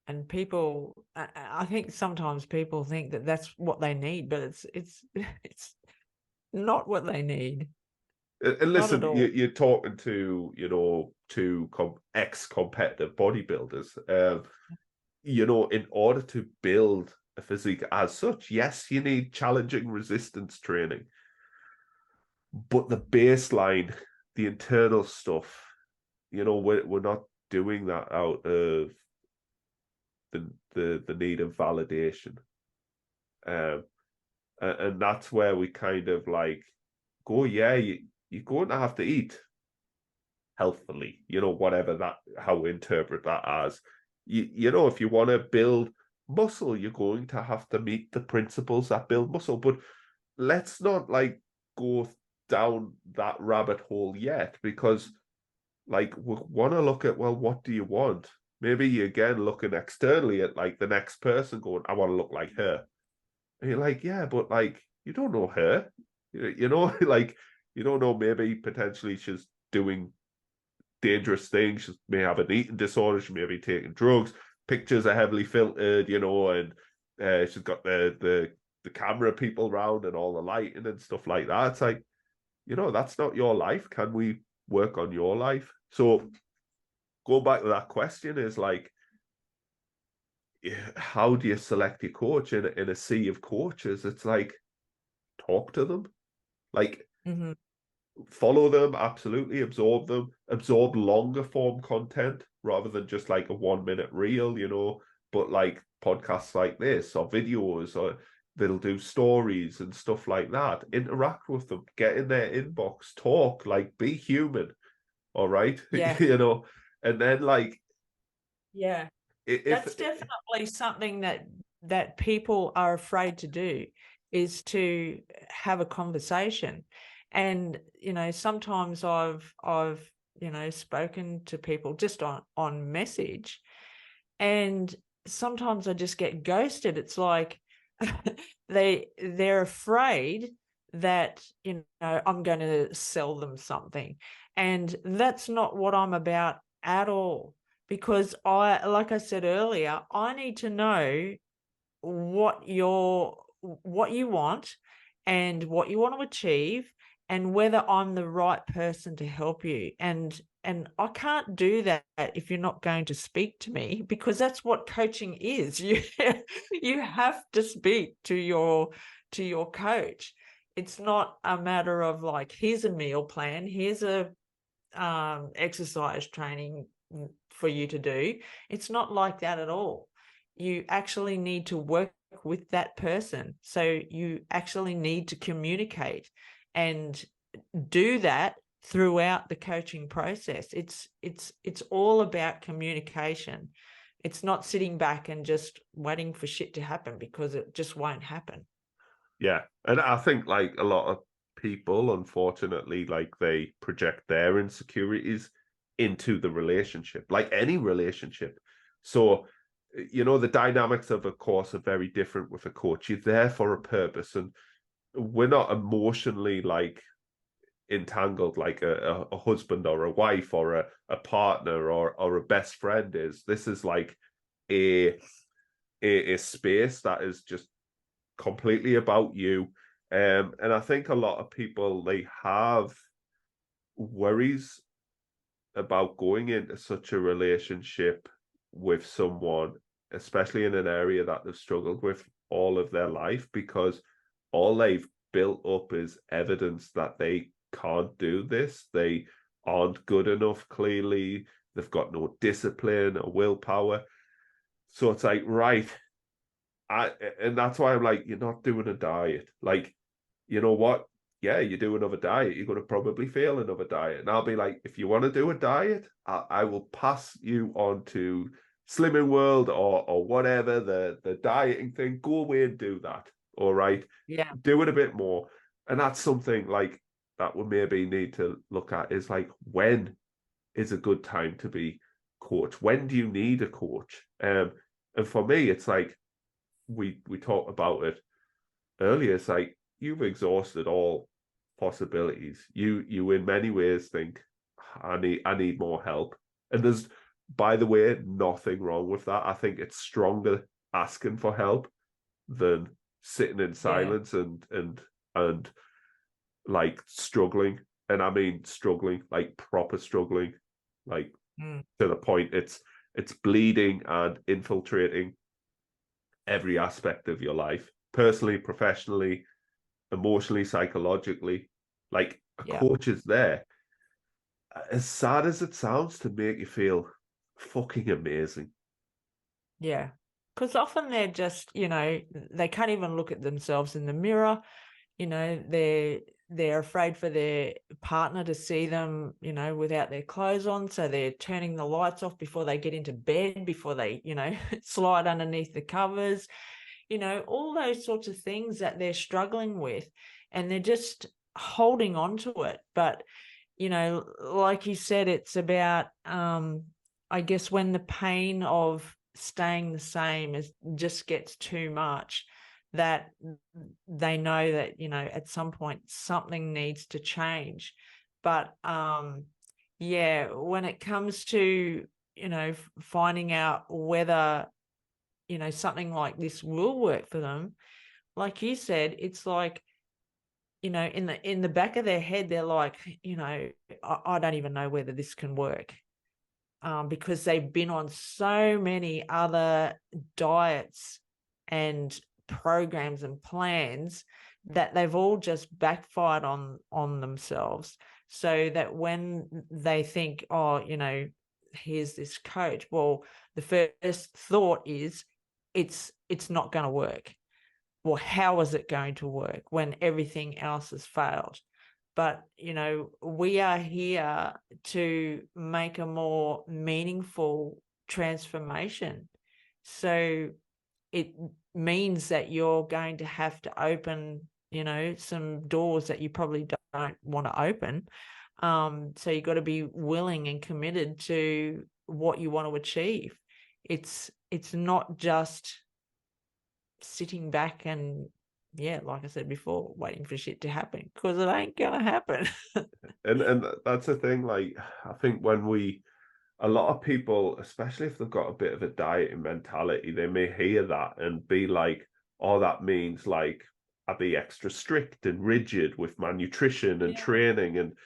And people, I think sometimes people think that that's what they need, but it's not what they need. And Not at listen, all. you're talking to, to ex-competitive bodybuilders. In order to build a physique as such, yes, you need challenging resistance training. But the baseline, the internal stuff, we're not doing that out of the need of validation. Um, and that's where we kind of like go, yeah, you're going to have to eat healthfully, whatever that, how we interpret that as. If you want to build muscle, you're going to have to meet the principles that build muscle. But let's not like go down that rabbit hole yet, because like we want to look at, well, what do you want? Maybe you again looking externally at like the next person going, I want to look like her. And you're like, yeah, but like you don't know her. Like you don't know, maybe potentially she's doing dangerous things. She may have an eating disorder. She may be taking drugs. Pictures are heavily filtered, and she's got the camera people around and all the lighting and stuff like that. It's like, that's not your life. Can we work on your life? So going back to that question is like, how do you select your coach in a sea of coaches? It's like, talk to them, like Mm-hmm. follow them, absolutely, absorb longer form content rather than just like a 1 minute reel, but like podcasts like this or videos, or they'll do stories and stuff like that. Interact with them, get in their inbox, talk, like be human. All right. Yeah, And then like yeah. if That's definitely something that people are afraid to do, is to have a conversation. And sometimes I've spoken to people just on message, and sometimes I just get ghosted. It's like they're afraid that I'm going to sell them something, and that's not what I'm about at all. Because like I said earlier, I need to know what you want and what you want to achieve, and whether I'm the right person to help you. And I can't do that if you're not going to speak to me, because that's what coaching is. You have to speak to your coach. It's not a matter of like, here's a meal plan, here's a exercise training for you to do. It's not like that at all. You actually need to work with that person. So you actually need to communicate and do that throughout the coaching process. It's all about communication. It's not sitting back and just waiting for shit to happen, because it just won't happen. Yeah. And I think like a lot of people, unfortunately, like they project their insecurities into the relationship, like any relationship. So you know, the dynamics of a course are very different with a coach. You're there for a purpose, and we're not emotionally like entangled like a husband or a wife or a partner or a best friend is. This is like a, a space that is just completely about you. And I think a lot of people, they have worries about going into such a relationship with someone, especially in an area that they've struggled with all of their life, because all they've built up is evidence that they can't do this. They aren't good enough, clearly. They've got no discipline or willpower. So it's like, right. And that's why I'm like, you're not doing a diet. Like, you know what? Yeah, you do another diet, you're going to probably fail another diet. And I'll be like, if you want to do a diet, I will pass you on to Slimming World or whatever, the dieting thing. Go away and do that. All right. Yeah. Do it a bit more. And that's something like that we maybe need to look at is like, when is a good time to be coach? When do you need a coach? And for me, it's like, we talked about it earlier. It's like, you've exhausted all possibilities. You in many ways think, I need more help. And there's, by the way, nothing wrong with that. I think it's stronger asking for help than sitting in Yeah. silence and like struggling. And I mean struggling, like proper struggling, like Mm. to the point it's bleeding and infiltrating every aspect of your life, personally, professionally, emotionally, psychologically. Like, a Yeah. coach is there, as sad as it sounds, to make you feel fucking amazing. Yeah. Because often they're just, they can't even look at themselves in the mirror. They're afraid for their partner to see them, without their clothes on. So they're turning the lights off before they get into bed, before they, slide underneath the covers, all those sorts of things that they're struggling with. And they're just holding on to it. But, like you said, it's about, I guess, when the pain of staying the same just gets too much, that they know that, at some point something needs to change. But yeah, when it comes to, finding out whether, something like this will work for them, like you said, it's like, in the back of their head, they're like, I don't even know whether this can work. Because they've been on so many other diets and programs and plans that they've all just backfired on themselves. So that when they think, oh, here's this coach, well, the first thought is it's not going to work. Well, how is it going to work when everything else has failed? But, we are here to make a more meaningful transformation. So it means that you're going to have to open, some doors that you probably don't want to open. So you've got to be willing and committed to what you want to achieve. It's not just sitting back and, yeah, like I said before, waiting for shit to happen, because it ain't gonna happen. And that's the thing. Like, I think when a lot of people, especially if they've got a bit of a dieting mentality, they may hear that and be like, oh, that means like I'll be extra strict and rigid with my nutrition and Yeah. training, and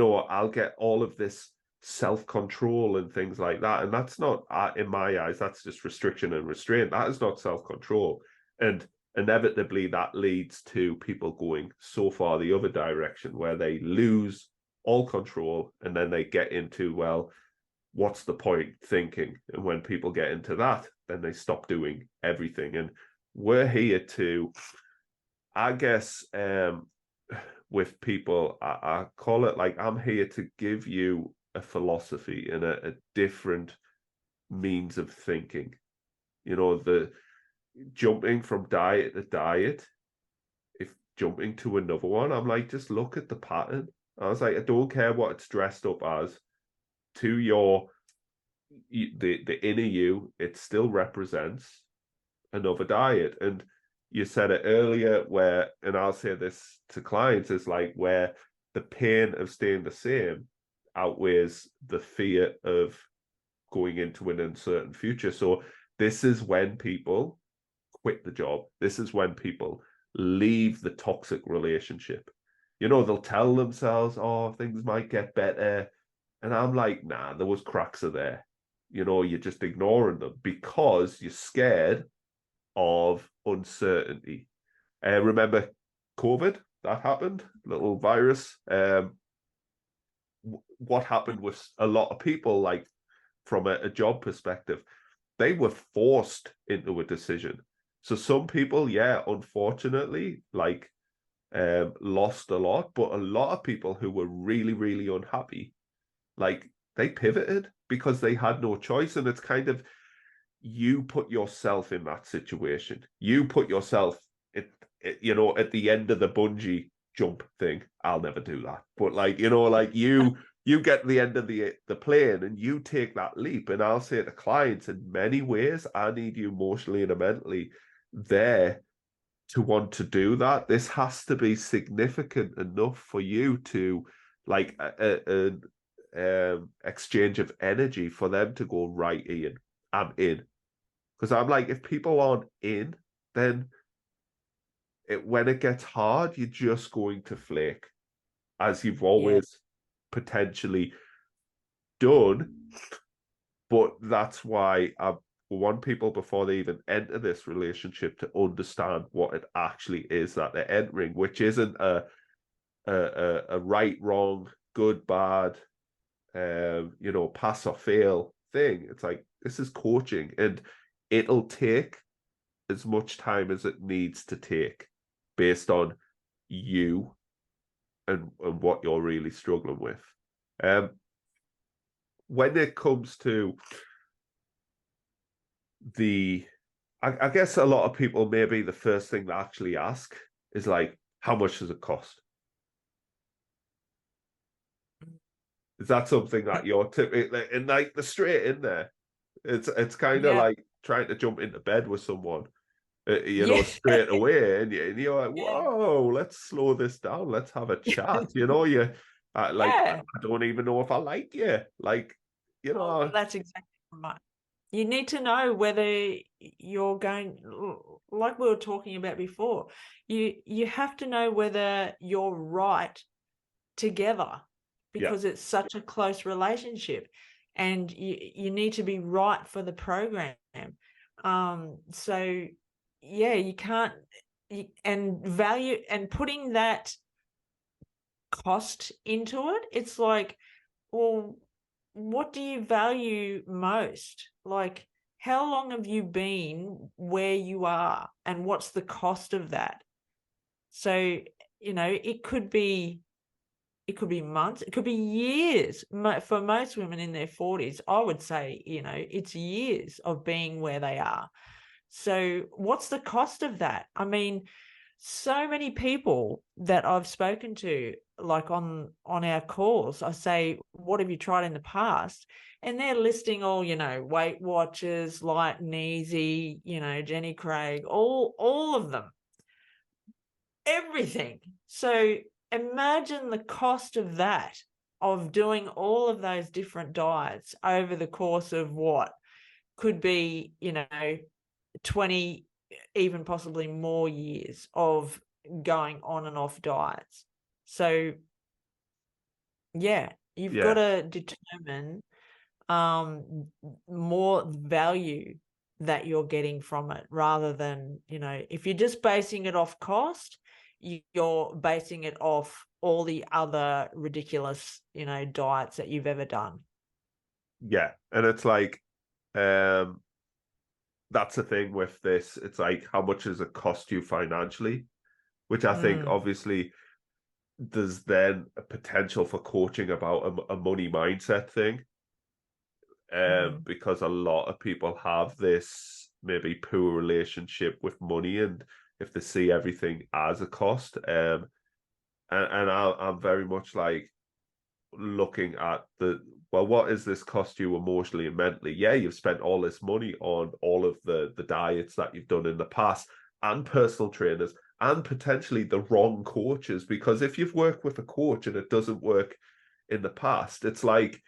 I'll get all of this self-control and things like that. And that's not, in my eyes, that's just restriction and restraint. That is not self-control. And inevitably that leads to people going so far the other direction, where they lose all control, and then they get into, well, what's the point thinking? And when people get into that, then they stop doing everything. And we're here to, I guess, with people, I call it like, I'm here to give you a philosophy and a different means of thinking. The jumping from diet to diet, if jumping to another one, I'm like, just look at the pattern. I was like, I don't care what it's dressed up as, to your the inner you, it still represents another diet. And you said it earlier where, and I'll say this to clients, is like where the pain of staying the same outweighs the fear of going into an uncertain future. So this is when people quit the job. This is when people leave the toxic relationship. You know, they'll tell themselves, oh, things might get better. And I'm like, nah, there was cracks are there. You know, you're just ignoring them because you're scared of uncertainty. Remember COVID? That happened, little virus. What happened with a lot of people, like from a job perspective, they were forced into a decision. So some people, yeah, unfortunately, like lost a lot, but a lot of people who were really, really unhappy, like they pivoted because they had no choice. And it's kind of, you put yourself in that situation. You put yourself you know, at the end of the bungee jump thing. I'll never do that. But like, you know, like you get to the end of the plane and you take that leap. And I'll say to clients, in many ways, I need you emotionally and mentally there to want to do that. This has to be significant enough for you to like an exchange of energy for them to go, right, Ian, I'm in. Because I'm like, if people aren't in, then when it gets hard, you're just going to flake, as you've Yeah. always potentially done. But that's why I want people, before they even enter this relationship, to understand what it actually is that they're entering, which isn't a right, wrong, good, bad, you know, pass or fail thing. It's like, this is coaching, and it'll take as much time as it needs to take based on you and what you're really struggling with. When it comes to I guess a lot of people, maybe the first thing they actually ask is like, how much does it cost? Is that something that you're typically, and like the straight in there? It's kind of Yeah. like trying to jump into bed with someone, you know, Yeah. straight away, and you're like, Yeah. whoa, let's slow this down, let's have a chat. You know, you like, Yeah. I don't even know if I like you, like, you Oh, know. that's exactly right. You need to know whether you're going, like we were talking about before, you have to know whether you're right together, Yeah, because it's such a close relationship, and you need to be right for the program. So yeah, you can't, and value, and putting that cost into it, it's like, well, what do you value most? Like, how long have you been where you are, and what's the cost of that? So, you know, it could be months, it could be years. For most women in their 40s, I would say, you know, it's years of being where they are. So what's the cost of that? I mean, so many people that I've spoken to, like on our calls, I say, what have you tried in the past? And they're listing all, you know, Weight Watchers, Light and Easy, you know, Jenny Craig, all of them, everything. So imagine the cost of that, of doing all of those different diets over the course of what could be, you know, 20, even possibly more years of going on and off diets. So yeah, you've got yeah, to determine more value that you're getting from it, rather than, you know, if you're just basing it off cost, you're basing it off all the other ridiculous, you know, diets that you've ever done. yeah. And it's like, um that's the thing with this. It's like, how much does it cost you financially? Which I think Mm, obviously there's then a potential for coaching about a money mindset thing. mm, Because a lot of people have this maybe poor relationship with money, and if they see everything as a cost, and I'm very much like, looking at well, what is this cost you emotionally and mentally? Yeah, you've spent all this money on all of the diets that you've done in the past, and personal trainers, and potentially the wrong coaches. Because if you've worked with a coach and it doesn't work in the past, it's like,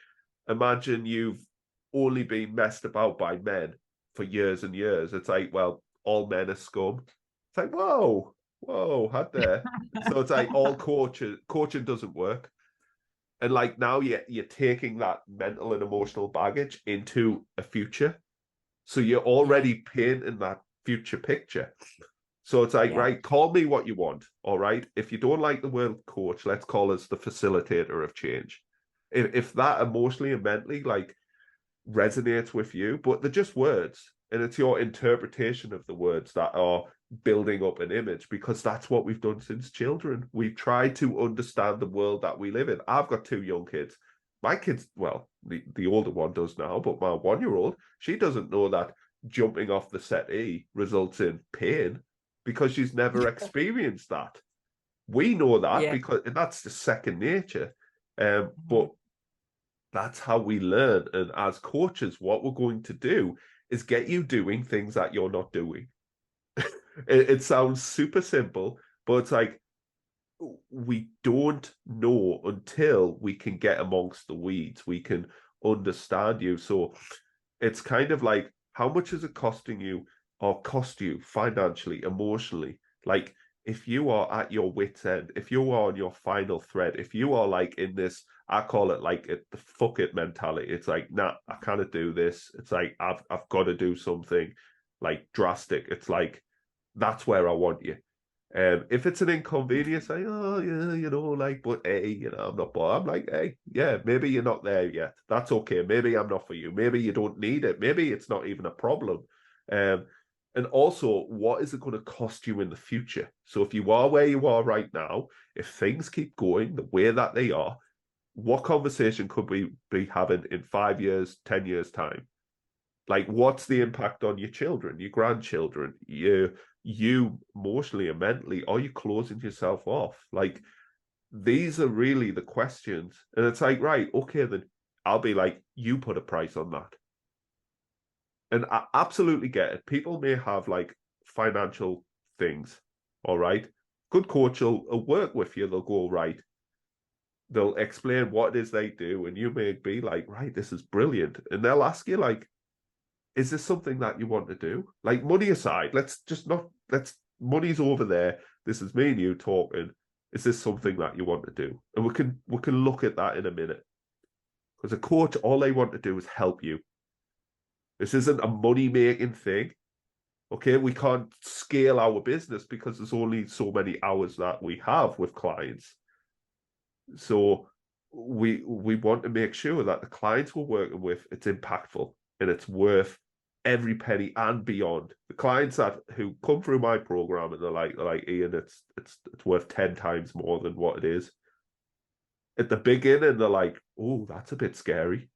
imagine you've only been messed about by men for years and years. It's like, well, all men are scum. It's like, whoa, had there. So it's like all coaching doesn't work. And like now you're taking that mental and emotional baggage into a future. So you're Yeah. already painting that future picture. So it's like, Yeah. right, call me what you want. All right. If you don't like the word coach, let's call us the facilitator of change. If that emotionally and mentally like resonates with you, but they're just words. And it's your interpretation of the words that are building up an image, because that's what we've done since children. We've tried to understand the world that we live in. I've got two young kids. My kids, well, the older one does now, but my 1 year old, she doesn't know that jumping off the settee results in pain because she's never experienced that. We know that Yeah. because that's the second nature. Mhm. But that's how we learn. And as coaches, what we're going to do is get you doing things that you're not doing. It sounds super simple, but it's like we don't know until we can get amongst the weeds. We can understand you. So it's kind of like, how much is it costing you or cost you financially, emotionally? Like, if you are at your wit's end, if you are on your final thread, if you are like in this, I call it like the fuck it mentality. It's like, nah, I can't do this. It's like I've got to do something like drastic. It's like, that's where I want you. If it's an inconvenience, like, oh yeah, like, but hey, I'm not bored. I'm like, hey, yeah, maybe you're not there yet. That's okay. Maybe I'm not for you. Maybe you don't need it. Maybe it's not even a problem. Um, and also, what is it going to cost you in the future? So if you are where you are right now, if things keep going the way that they are, what conversation could we be having in 5 years, 10 years time? Like, what's the impact on your children, your grandchildren, you emotionally and mentally? Are you closing yourself off? Like, these are really the questions. And it's like, right, okay, then I'll be like, you put a price on that. And I absolutely get it. People may have like financial things, all right? Good coach will work with you. They'll go, right, they'll explain what it is they do, and you may be like, right, this is brilliant. And they'll ask you, like, is this something that you want to do? Like, money aside, money's over there. This is me and you talking. Is this something that you want to do? And we can look at that in a minute. Because a coach, all they want to do is help you. This isn't a money-making thing. Okay, we can't scale our business because there's only so many hours that we have with clients. So we want to make sure that the clients we're working with, it's impactful and it's worth every penny and beyond. The clients that who come through my program and they're like, Ian, it's worth 10 times more than what it is. At the beginning, they're like, oh, that's a bit scary.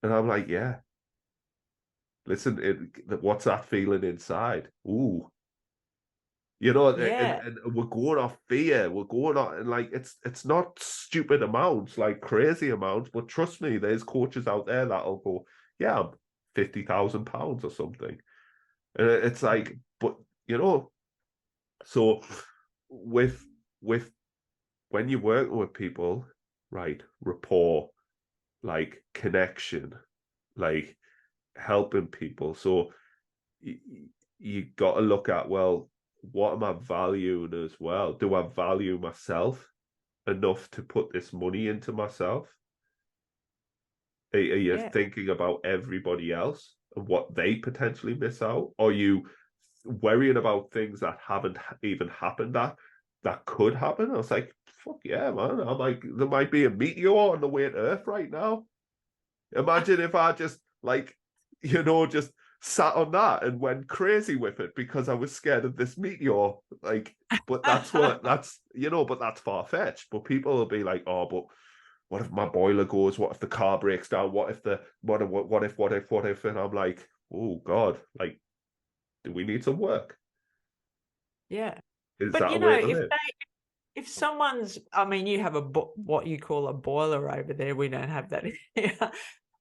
And I'm like, yeah, listen, what's that feeling inside? Ooh, and, Yeah. and we're going off fear. We're going on, and like, it's not stupid amounts, like crazy amounts, but trust me, there's coaches out there that'll go, yeah, I'm £50,000 or something. And it's like, but you know, so with with when you're working with people, right, rapport, like connection, like helping people. So you, you got to look at, well, what am I valuing as well? Do I value myself enough to put this money into myself? Are you Yeah. thinking about everybody else and what they potentially miss out? Are you worrying about things that haven't even happened that could happen? I was like, fuck yeah, man. I'm like, there might be a meteor on the way to Earth right now. Imagine if I just like, just sat on that and went crazy with it because I was scared of this meteor. Like, but but that's far fetched. But people will be like, oh, but what if my boiler goes? What if the car breaks down? What if? And I'm like, oh God, like, do we need some work? Yeah. Is But that a way to if live? if someone's, I mean, you have what you call a boiler over there. We don't have that here.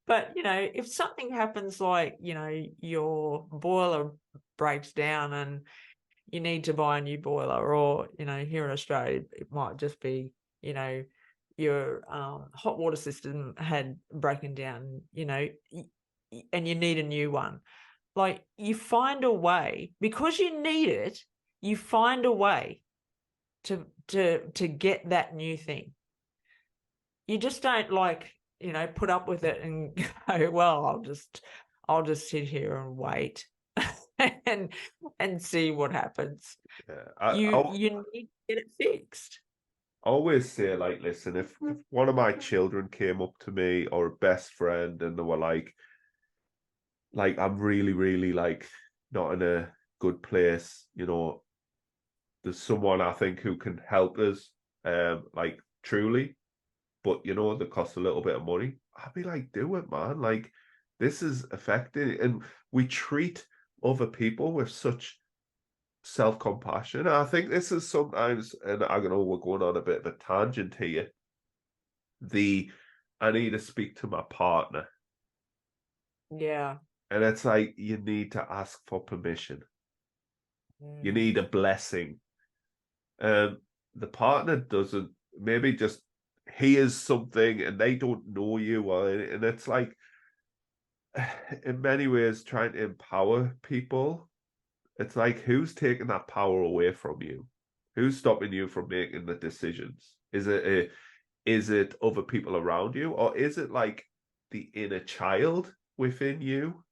But, if something happens, like, your boiler breaks down and you need to buy a new boiler, or, here in Australia, it might just be, your hot water system had broken down, and you need a new one. Like, you find a way, because you need it, you find a way to get that new thing. You just don't, like, put up with it and go, well, I'll just sit here and wait and see what happens. Yeah. You need to get it fixed. I always say, like, listen, if one of my children came up to me, or a best friend, and they were like, I'm really, really, like, not in a good place, there's someone I think who can help us, like, truly, but they cost a little bit of money. I'd be like, do it, man. Like, this is affecting, and we treat other people with such self-compassion. I think this is sometimes, and I know we're going on a bit of a tangent here, I need to speak to my partner. Yeah. And it's like, you need to ask for permission. You need a blessing. The partner doesn't, maybe just hears something and they don't know you, and it's like, in many ways, trying to empower people. It's like, who's taking that power away from you? Who's stopping you from making the decisions? Is it other people around you, or is it like the inner child within you,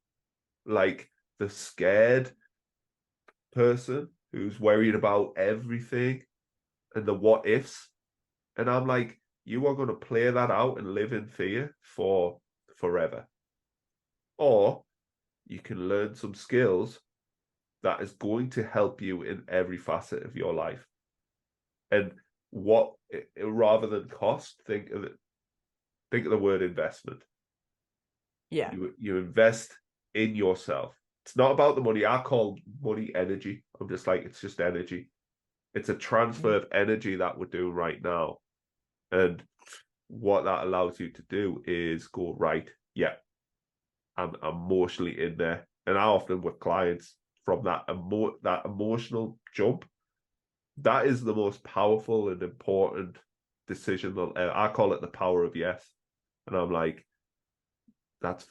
like the scared person who's worried about everything and the what ifs? And I'm like, you are going to play that out and live in fear for forever, or you can learn some skills that is going to help you in every facet of your life. And what, rather than cost, think of the word investment. Yeah. You invest in yourself. It's not about the money. I call money energy. I'm just like, it's just energy. It's a transfer of energy that we're doing right now. And what that allows you to do is go, right, yeah, I'm emotionally in there. And I often, with clients, from that emotional jump, that is the most powerful and important decision. I call it the power of yes. And I'm like, that's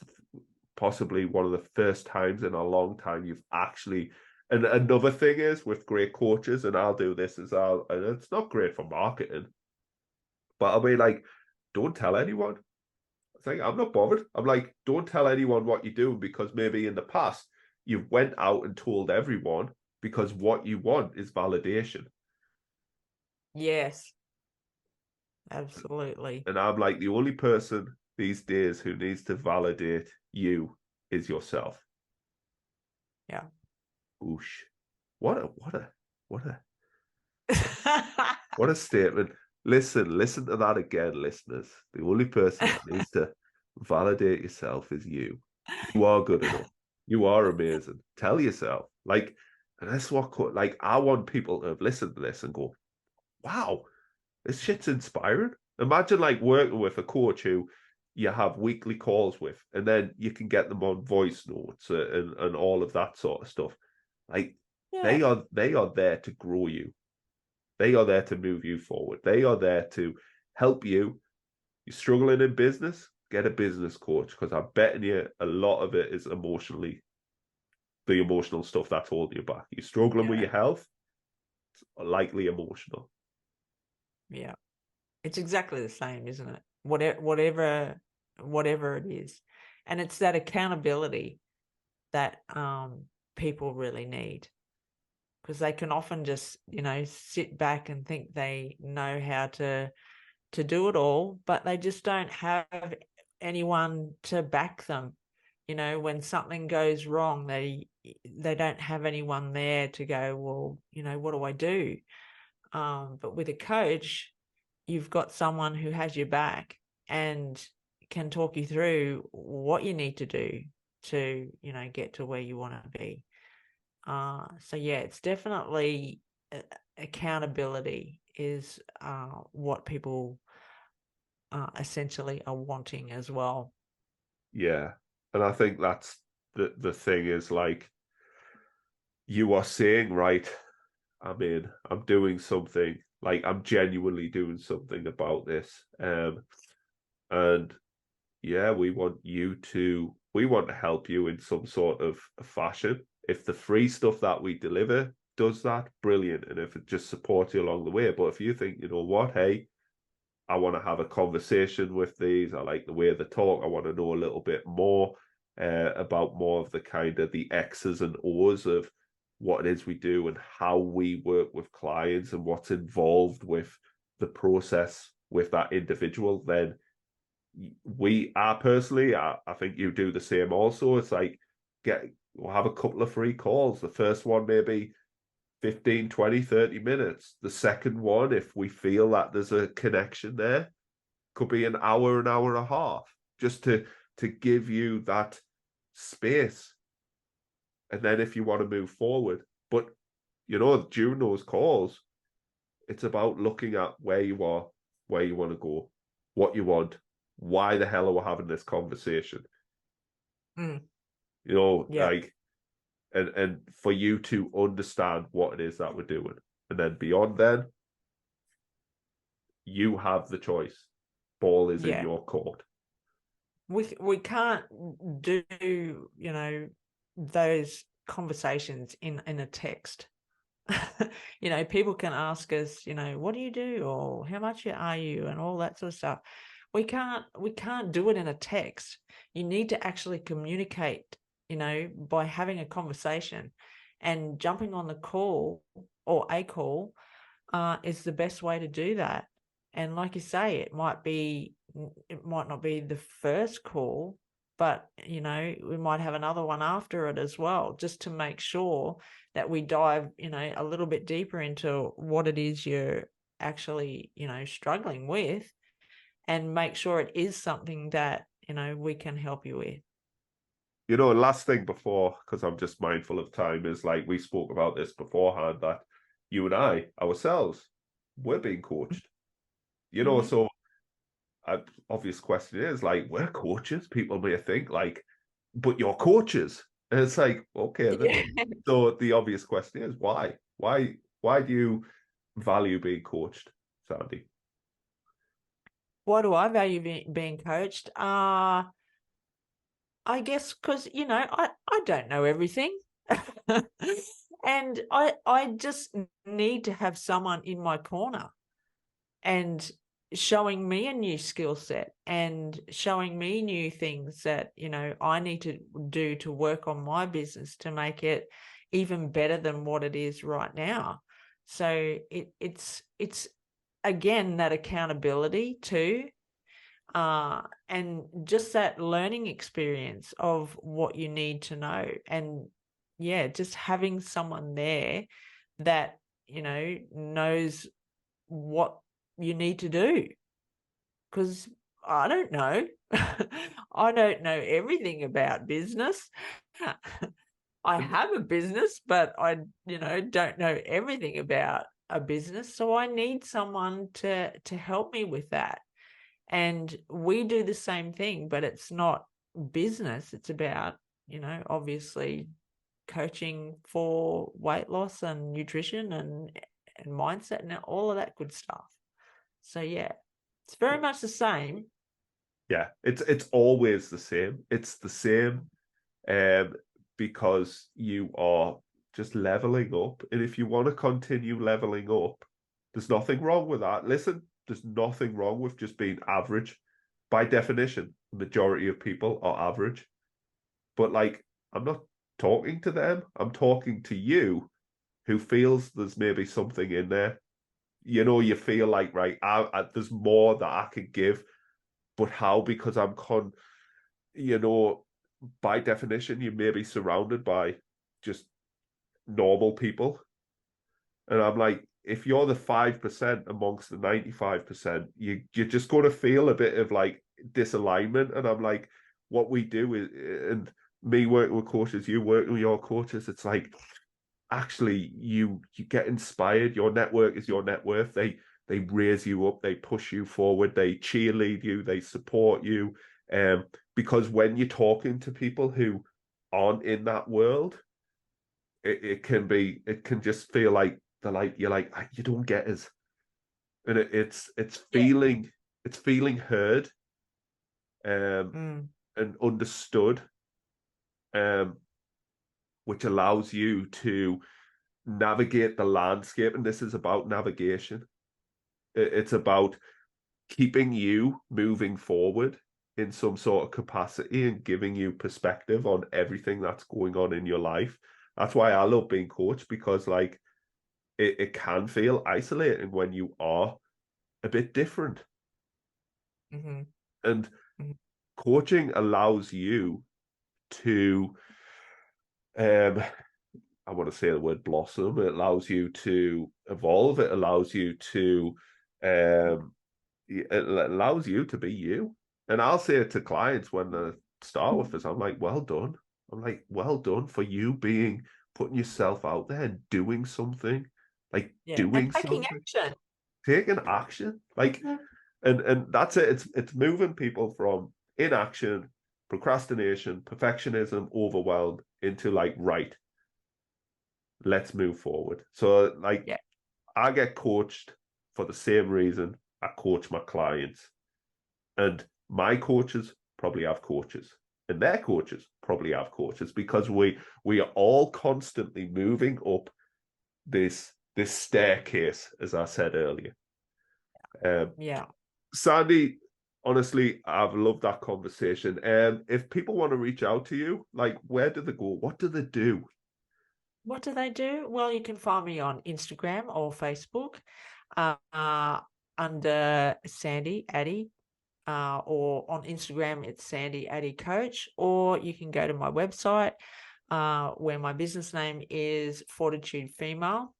possibly one of the first times in a long time you've actually. And another thing is, with great coaches, and I'll do this as well, and it's not great for marketing, but I'll be like, don't tell anyone. It's like, I'm not bothered. I'm like, don't tell anyone what you do, because maybe in the past you've went out and told everyone, because what you want is validation. Yes. Absolutely. And I'm like, the only person these days who needs to validate you is yourself. Yeah. Oosh. What a statement. Listen to that again, listeners. The only person that needs to validate yourself is you. You are good enough. You are amazing. Tell yourself. Like, and that's what, like, I want people to have listened to this and go, wow, this shit's inspiring. Imagine, like, working with a coach who you have weekly calls with, and then you can get them on voice notes, and all of that sort of stuff. Like, they are there to grow you. They are there to move you forward. They are there to help you. You're struggling in business, get a business coach, because I'm betting you a lot of it is the emotional stuff that's holding you back. You're struggling with your health, it's likely emotional. Yeah. It's exactly the same, isn't it? Whatever it is. And it's that accountability that people really need, because they can often just, sit back and think they know how to do it all, but they just don't have anyone to back them. When something goes wrong, they don't have anyone there to go, well, what do I do? But with a coach, you've got someone who has your back and can talk you through what you need to do to, get to where you want to be. So yeah, it's definitely accountability is what people essentially are wanting as well. Yeah. And I think that's the thing is like you are saying, right, I mean, I'm doing something, like I'm genuinely doing something about this. And yeah, we want to help you in some sort of fashion. If the free stuff that we deliver does that, brilliant. And if it just supports you along the way. But if you think, you know what, hey, I want to have a conversation with these. I like the way they talk. I want to know a little bit more about more of the kind of the X's and O's of what it is we do and how we work with clients and what's involved with the process with that individual. Then I think you do the same also. It's like, we'll have a couple of free calls. The first one maybe 15, 20, 30 minutes. The second one, if we feel that there's a connection there, could be an hour and a half, just to give you that space. And then if you want to move forward. But during those calls, it's about looking at where you are, where you want to go, what you want, why the hell are we having this conversation? Mm. Yeah. Like, and for you to understand what it is that we're doing. And then beyond then, you have the choice. Ball is in your court. We can't do, those conversations in a text. People can ask us, what do you do, or how much are you, and all that sort of stuff. We can't do it in a text. You need to actually communicate, by having a conversation, and jumping on the call or a call is the best way to do that. And like you say, it might not be the first call, but we might have another one after it as well, just to make sure that we dive a little bit deeper into what it is you're actually struggling with, and make sure it is something that we can help you with. Last thing before, because I'm just mindful of time, is like we spoke about this beforehand, that you and I ourselves, we're being coached. So obvious question is like, we're coaches. People may think like, but you're coaches. And it's like, okay, then. So the obvious question is why? Why do you value being coached, Sandy? Why do I value being coached? I guess because, I don't know everything. And I just need to have someone in my corner and showing me a new skill set and showing me new things that, I need to do to work on my business to make it even better than what it is right now. So it's again, that accountability too. And just that learning experience of what you need to know. And just having someone there that, knows what you need to do. Because I don't know. I don't know everything about business. I have a business, but I, don't know everything about a business. So I need someone to help me with that. And we do the same thing, but it's not business. It's about, obviously coaching for weight loss and nutrition and mindset and all of that good stuff. So yeah, it's very much the same. Yeah, it's always the same. It's the same because you are just leveling up. And if you want to continue leveling up, there's nothing wrong with that. Listen, there's nothing wrong with just being average. By definition, the majority of people are average. But like, I'm not talking to them. I'm talking to you who feels there's maybe something in there. You feel like, right, there's more that I could give, but how? Because by definition, you may be surrounded by just normal people. And I'm like, if you're the 5% amongst the 95%, you're just going to feel a bit of like disalignment. And I'm like, what we do is, and me working with coaches, you working with your coaches, it's like actually you get inspired. Your network is your net worth. They raise you up, they push you forward, they cheerlead you, they support you. Because when you're talking to people who aren't in that world, it can just feel like you're like, you don't get us. And it's Yeah. feeling heard, and understood, which allows you to navigate the landscape. And this is about navigation. It's about keeping you moving forward in some sort of capacity and giving you perspective on everything that's going on in your life. That's why I love being coached, because like it can feel isolating when you are a bit different. Mm-hmm. And Mm-hmm. coaching allows you to, I want to say the word blossom. It allows you to evolve. It allows you to, it allows you to be you. And I'll say it to clients when they start with us. I'm like, well done. I'm like, well done for you putting yourself out there and doing something, like Yeah. And doing taking something, action. taking action. Like, and that's it. It's moving people from inaction, procrastination, perfectionism, overwhelmed into like, right, let's move forward. So like, Yeah. I get coached for the same reason I coach my clients. And my coaches probably have coaches. And their coaches probably have coaches, because we are all constantly moving up this staircase, as I said earlier. Yeah. Sandy, honestly, I've loved that conversation. If people want to reach out to you, like, where do they go? What do they do? What do they do? Well, you can find me on Instagram or Facebook under Sandy Addy, or on Instagram it's Sandy Addy Coach, or you can go to my website where my business name is Fortitude Female.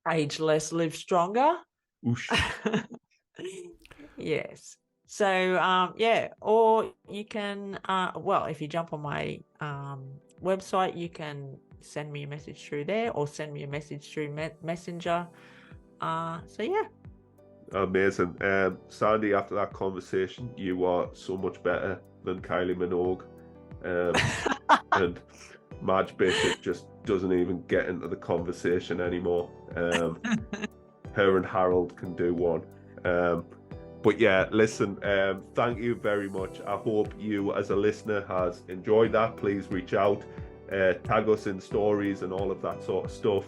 Age less, live stronger. Oosh. Yes. So yeah, or you can well, if you jump on my website, you can send me a message through there, or send me a message through Messenger. So yeah. Amazing. Sandy, after that conversation, you are so much better than Kylie Minogue. And Madge Bishop just doesn't even get into the conversation anymore. Her and Harold can do one. But yeah, listen, thank you very much. I hope you as a listener has enjoyed that. Please reach out, tag us in stories and all of that sort of stuff.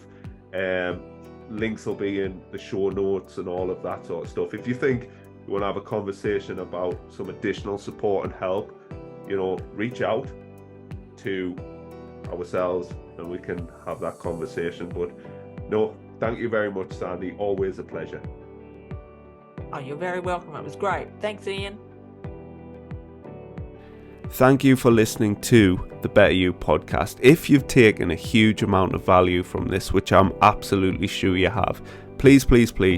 Links will be in the show notes and all of that sort of stuff. If you think you want to have a conversation about some additional support and help, reach out to ourselves and we can have that conversation. But no, thank you very much, Sandy. Always a pleasure. Oh, you're very welcome. It was great. Thanks, Ian. Thank you for listening to the Better You podcast. If you've taken a huge amount of value from this, which I'm absolutely sure you have, please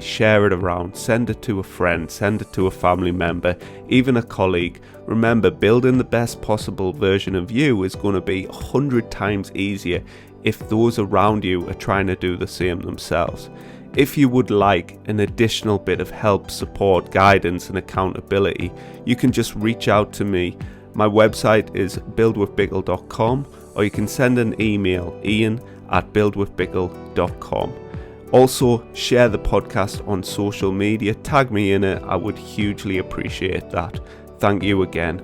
share it around. Send it to a friend, send it to a family member, even a colleague. Remember, building the best possible version of you is going to be 100 times easier if those around you are trying to do the same themselves. If you would like an additional bit of help, support, guidance and accountability, you can just reach out to me. My website is buildwithbickle.com, or you can send an email, ian@buildwithbickle.com. Also, share the podcast on social media, tag me in it, I would hugely appreciate that. Thank you again.